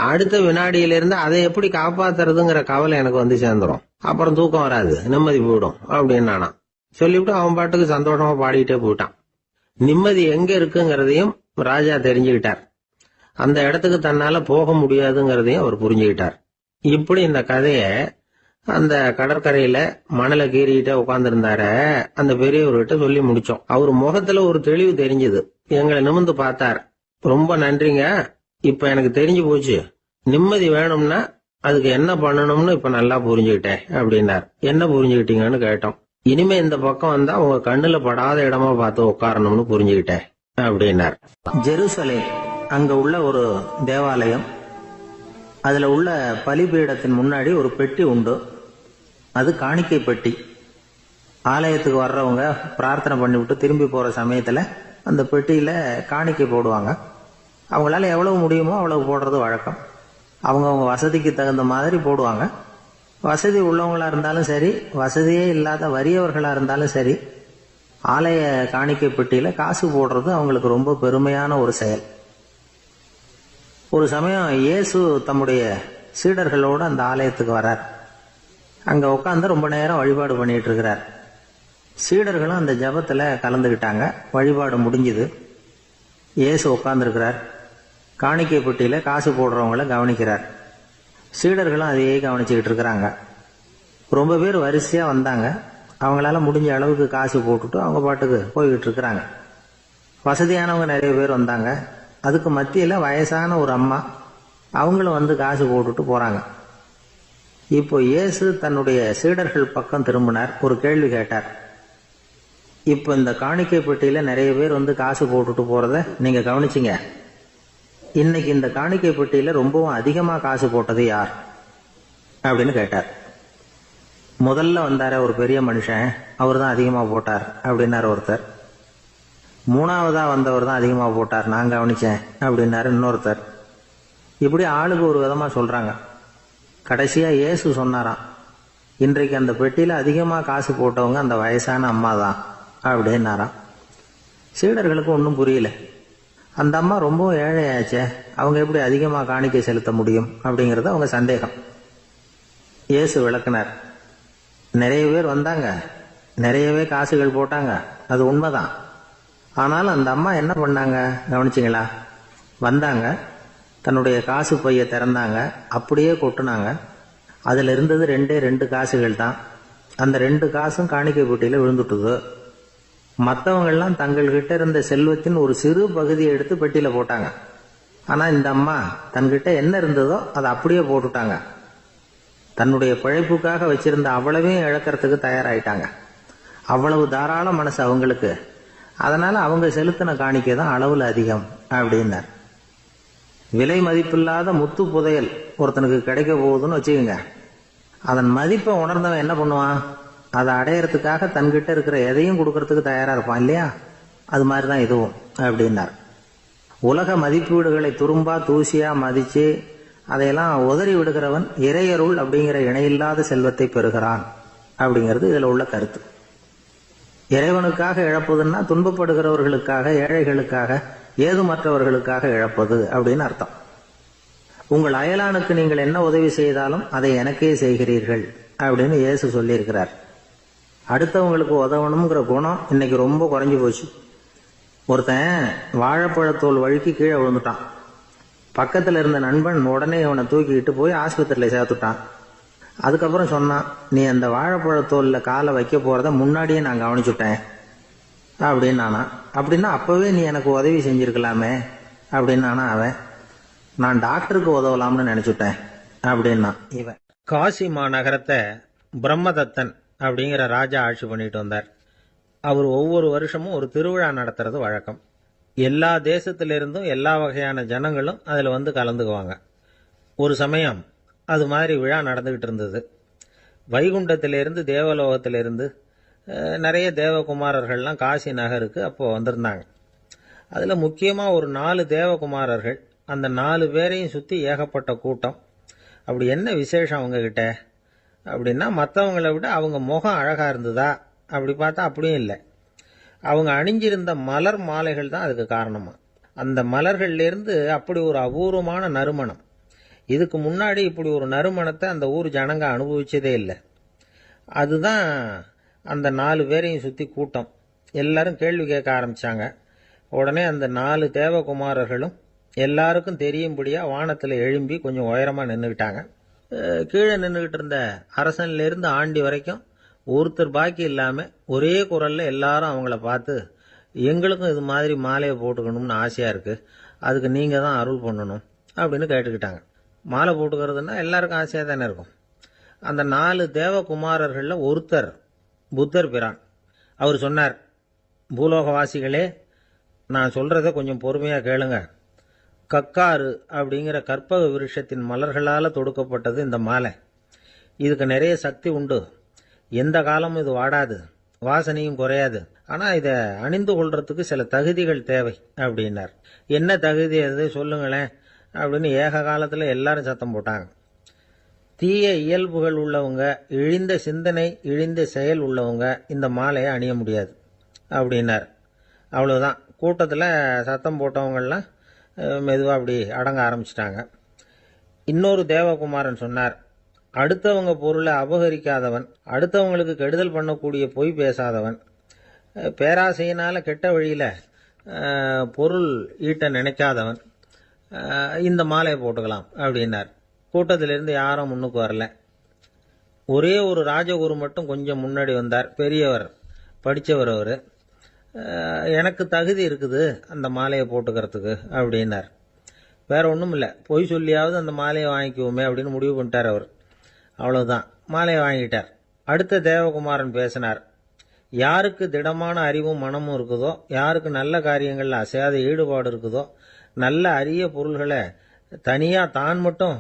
Speaker 1: அடுத்த வினாடியிலிருந்து அதை எப்படி காப்பாத்துறதுங்கிற கவலை எனக்கு சேர்ந்துடும், அப்புறம் தூக்கம் வராது, நிம்மதி போயிடும் அப்படின்னானா. சொல்லிவிட்டு அவன் பாட்டுக்கு சந்தோஷமா பாடிக்கிட்டே போயிட்டான். நிம்மதி எங்க இருக்குங்கிறதையும் ராஜா தெரிஞ்சுக்கிட்டார். அந்த இடத்துக்கு தன்னால போக முடியாதுங்கிறதையும் அவர் புரிஞ்சுக்கிட்டார். இப்படி இந்த கதைய அந்த கடற்கரையில மணலை கீறிக்கிட்டே உட்கார்ந்துருந்தார அந்த பெரியவர்கிட்ட சொல்லி முடிச்சோம். அவர் முகத்துல ஒரு தெளிவு தெரிஞ்சது. எங்களை நிமிர்ந்து பார்த்தார். ரொம்ப நன்றிங்க, இப்ப எனக்கு தெரிஞ்சு போச்சு, நிம்மதி வேணும்னா அதுக்கு என்ன பண்ணணும்னு இப்ப நல்லா புரிஞ்சுக்கிட்டேன் அப்படின்னார். என்ன புரிஞ்சுக்கிட்டீங்கன்னு கேட்டோம். இனிமே இந்த பக்கம் வந்தா உங்க கண்ணுல படாத இடமா பார்த்து உட்காரணும்னு புரிஞ்சுக்கிட்டேன் அப்படின்னார். ஜெருசலேம், அங்க உள்ள ஒரு தேவாலயம், அதுல உள்ள பலிபீடத்தின் முன்னாடி ஒரு பெட்டி உண்டு. அது காணிக்கை பெட்டி. ஆலயத்துக்கு வர்றவங்க பிரார்த்தனை பண்ணிவிட்டு திரும்பி போற சமயத்துல அந்த பெட்டியில காணிக்கை போடுவாங்க. அவங்களால எவ்வளவு முடியுமோ அவ்வளவு போடுறது வழக்கம். அவங்கவுங்க வசதிக்கு தகுந்த மாதிரி போடுவாங்க. வசதி உள்ளவங்களா இருந்தாலும் சரி, வசதியே இல்லாத வறியவர்களா இருந்தாலும் சரி, ஆலய காணிக்கை பெட்டியில காசு போடுறது அவங்களுக்கு ரொம்ப பெருமையான ஒரு செயல். ஒரு சமயம் இயேசு தம்முடைய சீடர்களோடு அந்த ஆலயத்துக்கு வர்றார். அங்க உட்காந்து ரொம்ப நேரம் வழிபாடு பண்ணிட்டு இருக்கிறார்.
Speaker 2: சீடர்களும் அந்த ஜபத்தில் கலந்துக்கிட்டாங்க. வழிபாடு முடிஞ்சுது. இயேசு உட்கார்ந்துருக்கிறார். காணிக்கை பெட்டியில் காசு போடுறவங்கள கவனிக்கிறார். சீடர்களும் அதையே கவனிச்சுக்கிட்டு இருக்கிறாங்க. ரொம்ப பேர் வரிசையாக வந்தாங்க. அவங்களால முடிஞ்ச அளவுக்கு காசு போட்டுட்டு அவங்க பாட்டுக்கு போய்கிட்டு இருக்கிறாங்க. வசதியானவங்க நிறைய பேர் வந்தாங்க. அதுக்கு மத்தியில் வயசான ஒரு அம்மா, அவங்களும் வந்து காசு போட்டுட்டு போகிறாங்க. இப்போ இயேசு தன்னுடைய சீடர்கள் பக்கம் திரும்பினார். ஒரு கேள்வி கேட்டார். இப்போ இந்த காணிக்கை பெட்டியில் நிறைய பேர் வந்து காசு போட்டுட்டு போகிறத நீங்கள் கவனிச்சிங்க. இன்னைக்கு இந்த காணிக்கை பெட்டியில் ரொம்பவும் அதிகமாக காசு போட்டது யார் அப்படின்னு கேட்டார். முதல்ல வந்தார ஒரு பெரிய மனுஷன், அவர் தான் அதிகமாக போட்டார் அப்படின்னாரு ஒருத்தர். மூணாவதா வந்தவர் தான் அதிகமாக போட்டார், நான் கவனிச்சேன் அப்படின்னாரு இன்னொருத்தர். இப்படி ஆளுக்கு ஒரு விதமாக சொல்கிறாங்க. கடைசியாக இயேசு சொன்னாராம், இன்றைக்கு அந்த பெட்டியில் அதிகமாக காசு போட்டவங்க அந்த வயசான அம்மா தான் அப்படின்னாராம். சீடர்களுக்கு ஒன்றும் புரியல. அந்த அம்மா ரொம்ப ஏழையாச்சே, அவங்க எப்படி அதிகமாக காணிக்கை செலுத்த முடியும் அப்படிங்கிறது அவங்க சந்தேகம். இயேசு விளக்குனார். நிறைய பேர் வந்தாங்க, நிறையவே காசுகள் போட்டாங்க, அது உண்மைதான். ஆனாலும் அந்த அம்மா என்ன பண்ணாங்க கவனிச்சிங்களா? வந்தாங்க, தன்னுடைய காசு பையை திறந்தாங்க, அப்படியே கொட்டுனாங்க. அதில் இருந்தது ரெண்டு காசுகள் தான். அந்த 2 காசும் காணிக்கை பெட்டியில் விழுந்துட்டுது. மற்றவங்கள்லாம் தங்கள்கிட்ட இருந்த செல்வத்தின் ஒரு சிறு பகுதியை எடுத்து பெட்டியில் போட்டாங்க. ஆனால் இந்த அம்மா தன்கிட்ட என்ன இருந்ததோ அதை அப்படியே போட்டுட்டாங்க. தன்னுடைய பிழைப்புக்காக வச்சிருந்த அவ்வளவையும் இழக்கிறதுக்கு தயாராயிட்டாங்க. அவ்வளவு தாராள மனசு அவங்களுக்கு. அதனால அவங்க செலுத்தின காணிக்கை தான் அளவில் அதிகம் அப்படின்னார். விலை மதிப்பில்லாத முத்து புதையல் ஒருத்தனுக்கு கிடைக்க போகுதுன்னு வச்சுக்கோங்க. அதன் மதிப்பை உணர்ந்தவன் என்ன பண்ணுவான்? அதை அடையறதுக்காக தன்கிட்ட இருக்கிற எதையும் கொடுக்கறதுக்கு தயாரா இருப்பான் இல்லையா? அது மாதிரி தான் இதுவும் அப்படின்னார். உலக மதிப்பீடுகளை துரும்பா தூசியா மதிச்சு அதையெல்லாம் உதறி விடுகிறவன் இறையருள் அப்படிங்கிற இணையில்லாத செல்வத்தை பெறுகிறான் அப்படிங்கிறது இதுல உள்ள கருத்து. இறைவனுக்காக இழப்பதுன்னா துன்பப்படுகிறவர்களுக்காக, ஏழைகளுக்காக, ஏதுமற்றவர்களுக்காக இழப்பது அப்படின்னு அர்த்தம். உங்கள் அயலானுக்கு நீங்கள் என்ன உதவி செய்தாலும் அதை எனக்கே செய்கிறீர்கள் அப்படின்னு இயேசு சொல்லியிருக்கிறார். அடுத்தவங்களுக்கு உதவணுங்கிற குணம் இன்னைக்கு ரொம்ப குறைஞ்சி போச்சு. ஒருத்தன் வாழைப்பழத்தோல் வழுக்கி கீழே விழுந்துட்டான். பக்கத்தில் இருந்த நண்பன் உடனே இவனை தூக்கிக்கிட்டு போய் ஆஸ்பத்திரியில் சேர்த்துட்டான். அதுக்கப்புறம் சொன்னான், நீ அந்த வாழைப்பழத்தோலில் காலை வைக்க போகிறத முன்னாடியே நான் கவனிச்சுட்டேன் அப்படின்னானா. அப்படின்னா அப்போவே நீ எனக்கு உதவி செஞ்சிருக்கலாமே அப்படின்னானா அவன். நான் டாக்டருக்கு உதவலாம்னு நினச்சிட்டேன் அப்படின்னா இவன்.
Speaker 1: காசி மாநகரத்தை பிரம்மதத்தன் அப்படிங்கிற ராஜா ஆட்சி பண்ணிட்டு வந்தார். அவர் ஒவ்வொரு வருஷமும் ஒரு திருவிழா நடத்துறது வழக்கம். எல்லா தேசத்திலிருந்தும் எல்லா வகையான ஜனங்களும் அதில் வந்து கலந்துக்குவாங்க. ஒரு சமயம் அது மாதிரி விழா நடந்துகிட்டு இருந்தது. வைகுண்டத்திலிருந்து தேவலோகத்திலிருந்து நிறைய தேவகுமாரர்கள்லாம் காசி நகருக்கு அப்போது வந்திருந்தாங்க. அதில் முக்கியமாக ஒரு 4 தேவகுமாரர்கள். அந்த 4 பேரையும் சுற்றி ஏகப்பட்ட கூட்டம். அப்படி என்ன விசேஷம் அவங்கக்கிட்ட அப்படின்னா, மற்றவங்களை விட அவங்க முகம் அழகாக இருந்ததா அப்படி பார்த்தா அப்படியும் இல்லை. அவங்க அணிஞ்சிருந்த மலர் மாலைகள் தான் அதுக்கு காரணமா. அந்த மலர்கள்லேருந்து அப்படி ஒரு அபூர்வமான நறுமணம். இதுக்கு முன்னாடி இப்படி ஒரு நறுமணத்தை அந்த ஊர் ஜனங்க அனுபவிச்சதே இல்லை. அதுதான் அந்த 4 பேரையும் சுற்றி கூட்டம். எல்லாரும் கேள்வி கேட்க ஆரம்பித்தாங்க. உடனே அந்த 4 தேவகுமாரர்களும் எல்லாருக்கும் தெரியும்படியாக வானத்தில் எழும்பி கொஞ்சம் உயரமாக நின்றுக்கிட்டாங்க. கீழே நின்றுக்கிட்டு இருந்த அரசன்லேருந்து ஆண்டி வரைக்கும் ஒருத்தர் பாக்கி இல்லாமல் ஒரே குரலில் எல்லாரும் அவங்கள பார்த்து, எங்களுக்கும் இது மாதிரி மாலையை போட்டுக்கணும்னு ஆசையாக இருக்குது, அதுக்கு நீங்கள் தான் அருள் பண்ணணும் அப்படின்னு கேட்டுக்கிட்டாங்க. மாலை போட்டுக்கிறதுனா எல்லாருக்கும் ஆசையாக தானே இருக்கும். அந்த 4 தேவகுமாரர்களில் ஒருத்தர் புத்தர் பிரான். அவர் சொன்னார், பூலோகவாசிகளே, நான் சொல்கிறத கொஞ்சம் பொறுமையாக கேளுங்க. கக்காரு அப்படிங்கிற கற்பக விருஷத்தின் மலர்களால் தொடுக்கப்பட்டது இந்த மாலை. இதுக்கு நிறைய சக்தி உண்டு. எந்த காலமும் இது வாடாது, வாசனையும் குறையாது. ஆனால் இதை அணிந்து கொள்றதுக்கு சில தகுதிகள் தேவை அப்படின்னார். என்ன தகுதி அது சொல்லுங்களேன் அப்படின்னு ஏக காலத்தில் எல்லாரும் சத்தம் போட்டாங்க. தீய இயல்புகள் உள்ளவங்க, இழிந்த சிந்தனை, இழிந்த செயல் உள்ளவங்க இந்த மாலையை அணிய முடியாது அப்படின்னார். அவ்வளோதான். கூட்டத்தில் சத்தம் போட்டவங்கள்லாம் மெதுவாக அப்படி அடங்க ஆரம்பிச்சிட்டாங்க. இன்னொரு தேவகுமாரன் சொன்னார், அடுத்தவங்க பொருளை அபகரிக்காதவன், அடுத்தவங்களுக்கு கெடுதல் பண்ணக்கூடிய பொய் பேசாதவன், பேராசையினால கெட்ட வழியில பொருள் ஈட்ட நினைக்காதவன் இந்த மாலையை போட்டுக்கலாம் அப்படின்னார். கூட்டத்திலிருந்து யாரும் முன்னுக்கு வரல. ஒரே ஒரு ராஜகுரு மட்டும் கொஞ்சம் முன்னாடி வந்தார். பெரியவர், படித்தவர் அவர். எனக்கு தகுதி இருக்குது அந்த மாலையை போட்டுக்கிறதுக்கு அப்படின்னார். வேற ஒன்றும் இல்லை, பொய் சொல்லியாவது அந்த மாலையை வாங்கிக்குவோமே அப்படின்னு முடிவு பண்ணிட்டார் அவர். அவ்வளவுதான், மாலையை வாங்கிட்டார். அடுத்த தேவகுமாரன் பேசினார். யாருக்கு திடமான அறிவும் மனமும் இருக்குதோ, யாருக்கு நல்ல காரியங்களில் அசையாத ஈடுபாடு இருக்குதோ, நல்ல அரிய பொருள்களை தனியாக தான் மட்டும்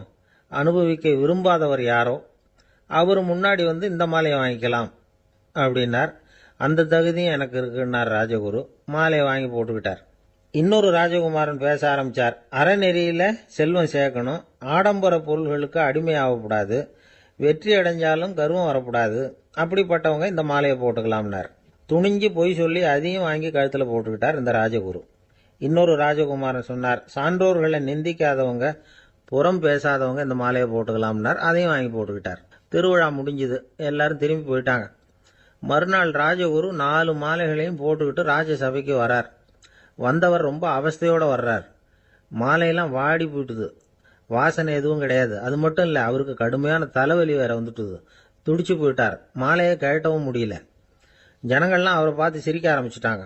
Speaker 1: அனுபவிக்க விரும்பாதவர் யாரோ அவர் முன்னாடி வந்து இந்த மாலையை வாங்கிக்கலாம் அப்படின்னார். அந்த தகுதியும் எனக்கு இருக்குன்னார் ராஜகுரு. மாலையை வாங்கி போட்டுக்கிட்டார். இன்னொரு ராஜகுமாரன் பேச ஆரம்பித்தார். அறநெறியில் செல்வம் சேர்க்கணும், ஆடம்பர பொருள்களுக்கு அடிமையாகக்கூடாது, வெற்றி அடைஞ்சாலும் கர்வம் வரக்கூடாது, அப்படிப்பட்டவங்க இந்த மாலையை போட்டுக்கலாம்னார். துணிஞ்சு பொய் சொல்லி அதையும் வாங்கி கழுத்தில் போட்டுக்கிட்டார் இந்த ராஜகுரு. இன்னொரு ராஜகுமாரன் சொன்னார். சான்றோர்களை நிந்திக்காதவங்க, புறம் பேசாதவங்க இந்த மாலையை போட்டுக்கலாம்னார். அதையும் வாங்கி போட்டுக்கிட்டார். திருவிழா முடிஞ்சுது, எல்லாரும் திரும்பி போயிட்டாங்க. மறுநாள் ராஜகுரு 4 மாலைகளையும் போட்டுக்கிட்டு ராஜசபைக்கு வரார். வந்தவர் ரொம்ப அவஸ்தையோடு வர்றார். மாலையெல்லாம் வாடி போயிட்டுது, வாசனை எதுவும் கிடையாது. அது மட்டும் இல்லை, அவருக்கு கடுமையான தலைவலி வேற வந்துட்டுது. துடிச்சு போயிட்டார். மாலையை கழட்டவும் முடியல. ஜனங்கள்லாம் அவரை பார்த்து சிரிக்க ஆரம்பிச்சிட்டாங்க.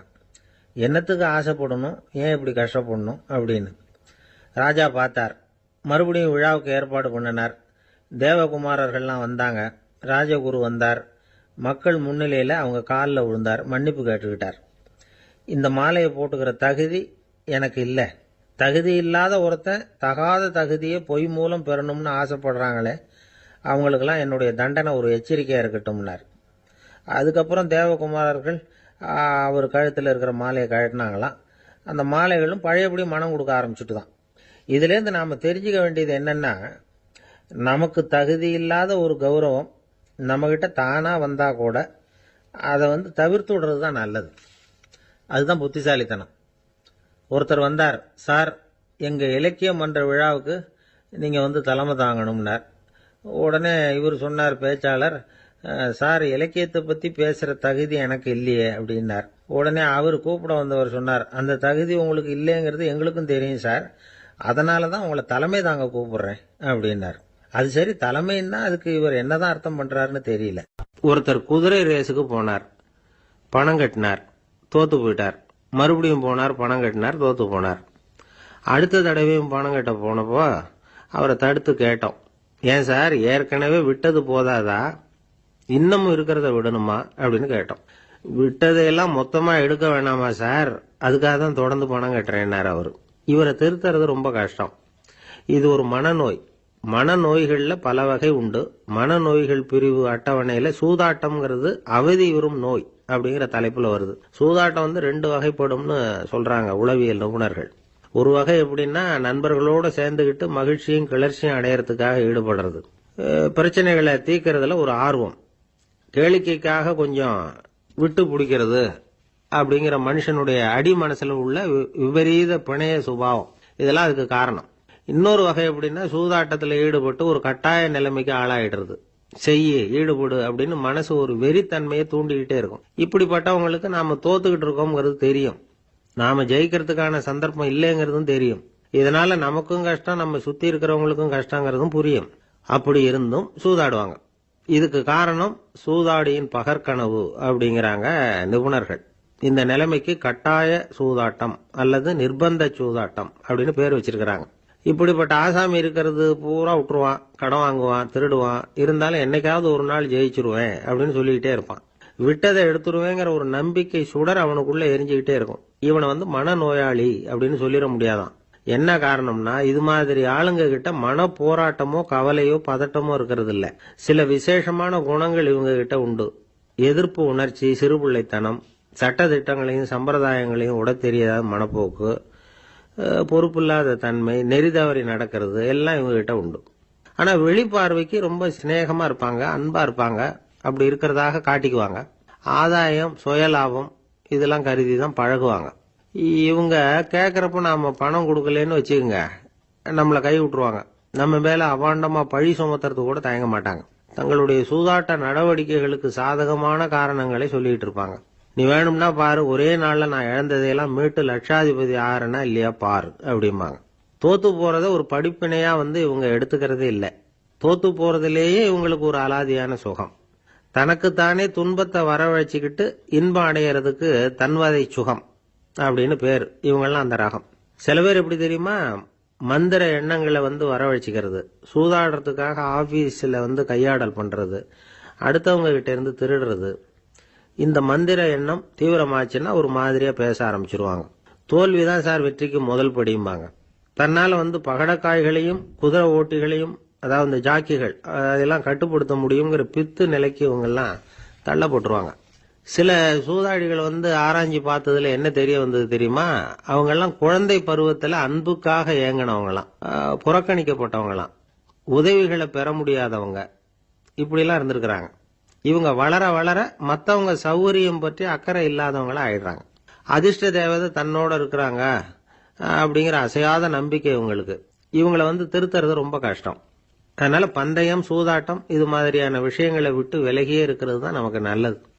Speaker 1: என்னத்துக்கு ஆசைப்படணும், ஏன் இப்படி கஷ்டப்படணும் அப்படின்னு. ராஜா பார்த்தார். மறுபடியும் விழாவுக்கு ஏற்பாடு பண்ணினார். தேவகுமாரர்கள்லாம் வந்தாங்க. ராஜகுரு வந்தார். மக்கள் முன்னிலையில் அவங்க காலில் விழுந்தார், மன்னிப்பு கேட்டுக்கிட்டார். இந்த மாலையை போட்டுக்கிற தகுதி எனக்கு இல்லை. தகுதி இல்லாத ஒருத்தன் தகாத தகுதியை பொய் மூலம் பெறணும்னு ஆசைப்படுறாங்களே, அவங்களுக்கெல்லாம் என்னுடைய தண்டனை ஒரு எச்சரிக்கையாக இருக்கட்டும்னார். அதுக்கப்புறம் தேவகுமாரர்கள் அவர் கழுத்தில் இருக்கிற மாலையை கழட்டினாங்களாம். அந்த மாலைகளும் பழையபடி மனம் கொடுக்க ஆரம்பிச்சுட்டு தான். இதுலேருந்து நாம் தெரிஞ்சுக்க வேண்டியது என்னென்னா, நமக்கு தகுதி இல்லாத ஒரு கௌரவம் நம்மகிட்ட தானாக வந்தால் கூட அதை தவிர்த்து விடுறது தான் நல்லது. அதுதான் புத்திசாலித்தனம். ஒருத்தர் வந்தார். சார், எங்கள் இலக்கிய மன்ற விழாவுக்கு நீங்கள் தலைமை தாங்கணும்னார். உடனே இவர் சொன்னார், பேச்சாளர், சார், இலக்கியத்தை பற்றி பேசுகிற தகுதி எனக்கு இல்லையே அப்படின்னார். உடனே அவர் கூப்பிட வந்தவர் சொன்னார், அந்த தகுதி உங்களுக்கு இல்லைங்கிறது எங்களுக்கும் தெரியும் சார், அதனால தான் உங்களை தலைமை தாங்க கூப்பிடுறேன் அப்படின்னார். அது சரி, தலைமைன்னா அதுக்கு இவர் என்னதான் அர்த்தம் பண்ணுறாருன்னு தெரியல. ஒருத்தர் குதிரை ரேஸுக்கு போனார். பணம் கட்டினார், தோத்து போயிட்டார். மறுபடியும் போனார், பணம் கட்டினார், தோத்து போனார். அடுத்த தடவையும் பணம் கட்ட போனப்போ அவரை தடுத்து கேட்டோம், ஏன் சார், ஏற்கனவே விட்டது போதாதா, இன்னமும் இருக்கிறத விடணுமா அப்படின்னு கேட்டோம். விட்டதையெல்லாம் மொத்தமாக எடுக்க வேணாமா சார், அதுக்காக தான் தொடர்ந்து பணம் கட்டுறேன்னார் அவர். இவரை திருத்துறது ரொம்ப கஷ்டம். இது ஒரு மனநோய். மனநோய்களில் பல வகை உண்டு. மனநோய்கள் பிரிவு அட்டவணையில் சூதாட்டம்ங்கிறது அவதியுறும் நோய் அப்படிங்கிற தலைப்பில் வருது. சூதாட்டம் 2 வகைப்படும்னு சொல்றாங்க உளவியல் நிபுணர்கள். ஒரு வகை எப்படின்னா, நண்பர்களோடு சேர்ந்துக்கிட்டு மகிழ்ச்சியும் கிளர்ச்சியும் அடையறதுக்காக ஈடுபடுறது. பிரச்சனைகளை தீர்க்கறதுல ஒரு ஆர்வம், கேளிக்கைக்காக கொஞ்சம் விட்டு பிடிக்கிறது அப்படிங்கிற மனுஷனுடைய அடி மனசுல உள்ள விபரீத பிணைய சுபாவம், இதெல்லாம் அதுக்கு காரணம். இன்னொரு வகை எப்படின்னா, சூதாட்டத்தில் ஈடுபட்டு ஒரு கட்டாய நிலைமைக்கு ஆளாயிடுறது. ஈடுபடு அப்படின்னு மனசு ஒரு வெறித்தன்மையை தூண்டிக்கிட்டே இருக்கும். இப்படிப்பட்டவங்களுக்கு நாம தோத்துக்கிட்டு இருக்கோம்ங்கிறது தெரியும், நாம ஜெயிக்கிறதுக்கான சந்தர்ப்பம் இல்லைங்கிறதும் தெரியும். இதனால நமக்கும் கஷ்டம், நம்ம சுத்தி இருக்கிறவங்களுக்கும் கஷ்டங்கிறதும் புரியும். அப்படி இருந்தும் சூதாடுவாங்க. இதுக்கு காரணம் சூதாடியின் பகற்கனவு அப்படிங்கிறாங்க நிபுணர்கள். இந்த நிலைமைக்கு கட்டாய சூதாட்டம் அல்லது நிர்பந்த சூதாட்டம் அப்படின்னு பேர் வச்சிருக்கிறாங்க. இப்படிப்பட்ட ஆசாமி இருக்கிறது பூரா விட்டுருவான், கடன் வாங்குவான், திருடுவான், இருந்தாலும் என்னைக்காவது ஒரு நாள் ஜெயிச்சிருவேன் அப்படின்னு சொல்லிக்கிட்டே இருப்பான். விட்டதை எடுத்துருவேங்கிற ஒரு நம்பிக்கை சுடர் அவனுக்குள்ள எரிஞ்சுக்கிட்டே இருக்கும். இவனை மனநோயாளி அப்படின்னு சொல்லிட முடியாதான். என்ன காரணம்னா, இது மாதிரி ஆளுங்க கிட்ட மன போராட்டமோ கவலையோ பதட்டமோ இருக்கிறது இல்ல. சில விசேஷமான குணங்கள் இவங்க கிட்ட உண்டு. எதிர்ப்பு உணர்ச்சி, சிறுபிள்ளைத்தனம், சட்ட திட்டங்களையும் சம்பிரதாயங்களையும் உட தெரியாத மனப்போக்கு, பொறுப்பில்லாத தன்மை, நெறி தவறி நடக்கிறது எல்லாம் இவங்க கிட்ட உண்டு. ஆனா வெளிப்பார்வைக்கு ரொம்ப சிநேகமா இருப்பாங்க, அன்பா இருப்பாங்க. அப்படி இருக்கிறதாக காட்டிக்குவாங்க. ஆதாயம், சுயலாபம் இதெல்லாம் கருதி தான் பழகுவாங்க. இவங்க கேட்கறப்ப நாம பணம் கொடுக்கலன்னு வச்சுக்கோங்க, நம்மளை கை விட்டுருவாங்க. நம்ம மேல அபாண்டமா பழி சுமத்துறது கூட தயங்க மாட்டாங்க. தங்களுடைய சூதாட்ட நடவடிக்கைகளுக்கு சாதகமான காரணங்களை சொல்லிட்டு இருப்பாங்க. நீ வேணும்னா பாரு, ஒரே நாள்ல நான் இழந்ததையெல்லாம் மீட்டு லட்சாதிபதி ஆறனா இல்லையா பாரு அப்படிம்பாங்க. தோத்து போறத ஒரு படிப்பினையா இவங்க எடுத்துக்கிறதே இல்லை. தோத்து போறதுலேயே இவங்களுக்கு ஒரு அலாதியான சுகம். தனக்குத்தானே துன்பத்தை வரவழைச்சிக்கிட்டு இன்பம் அடையிறதுக்கு தன்வதை சுகம் அப்படின்னு பேர். இவங்கெல்லாம் அந்த ரகம். சில பேர் எப்படி தெரியுமா, மந்திர எண்ணங்களை வரவழைச்சிக்கிறது, சூதாடுறதுக்காக ஆபீஸ்ல கையாடல் பண்றது, அடுத்தவங்க கிட்ட இருந்து திருடுறது. இந்த மந்திர எண்ணம் தீவிரமாச்சுன்னா ஒரு மாதிரியா பேச ஆரம்பிச்சிருவாங்க. தோல்விதான் சார் வெற்றிக்கு முதல் படியும்பாங்க. தன்னால பகடக்காய்களையும் குதிரை ஓட்டிகளையும், அதாவது இந்த ஜாக்கிகள், அதெல்லாம் கட்டுப்படுத்த முடியுங்கிற பித்து நிலைக்கு இவங்கெல்லாம் தள்ளப்பட்டுருவாங்க. சில சூதாடிகள் ஆராய்ச்சி பார்த்ததுல என்ன தெரிய வந்தது தெரியுமா, அவங்கெல்லாம் குழந்தை பருவத்துல அன்புக்காக ஏங்கினவங்களாம், புறக்கணிக்கப்பட்டவங்களாம், உதவிகளை பெற முடியாதவங்க, இப்படிலாம் இருந்திருக்கிறாங்க. இவங்க வளர வளர மற்றவங்க சௌகரியம் பற்றி அக்கறை இல்லாதவங்களா ஆயிடுறாங்க. அதிர்ஷ்ட தேவதை தன்னோட இருக்கிறாங்க அப்படிங்கிற அசையாத நம்பிக்கை இவங்களுக்கு. இவங்களை திருத்துறது ரொம்ப கஷ்டம். அதனால பந்தயம், சூதாட்டம் இது மாதிரியான விஷயங்களை விட்டு விலகியே இருக்கிறது தான் நமக்கு நல்லது.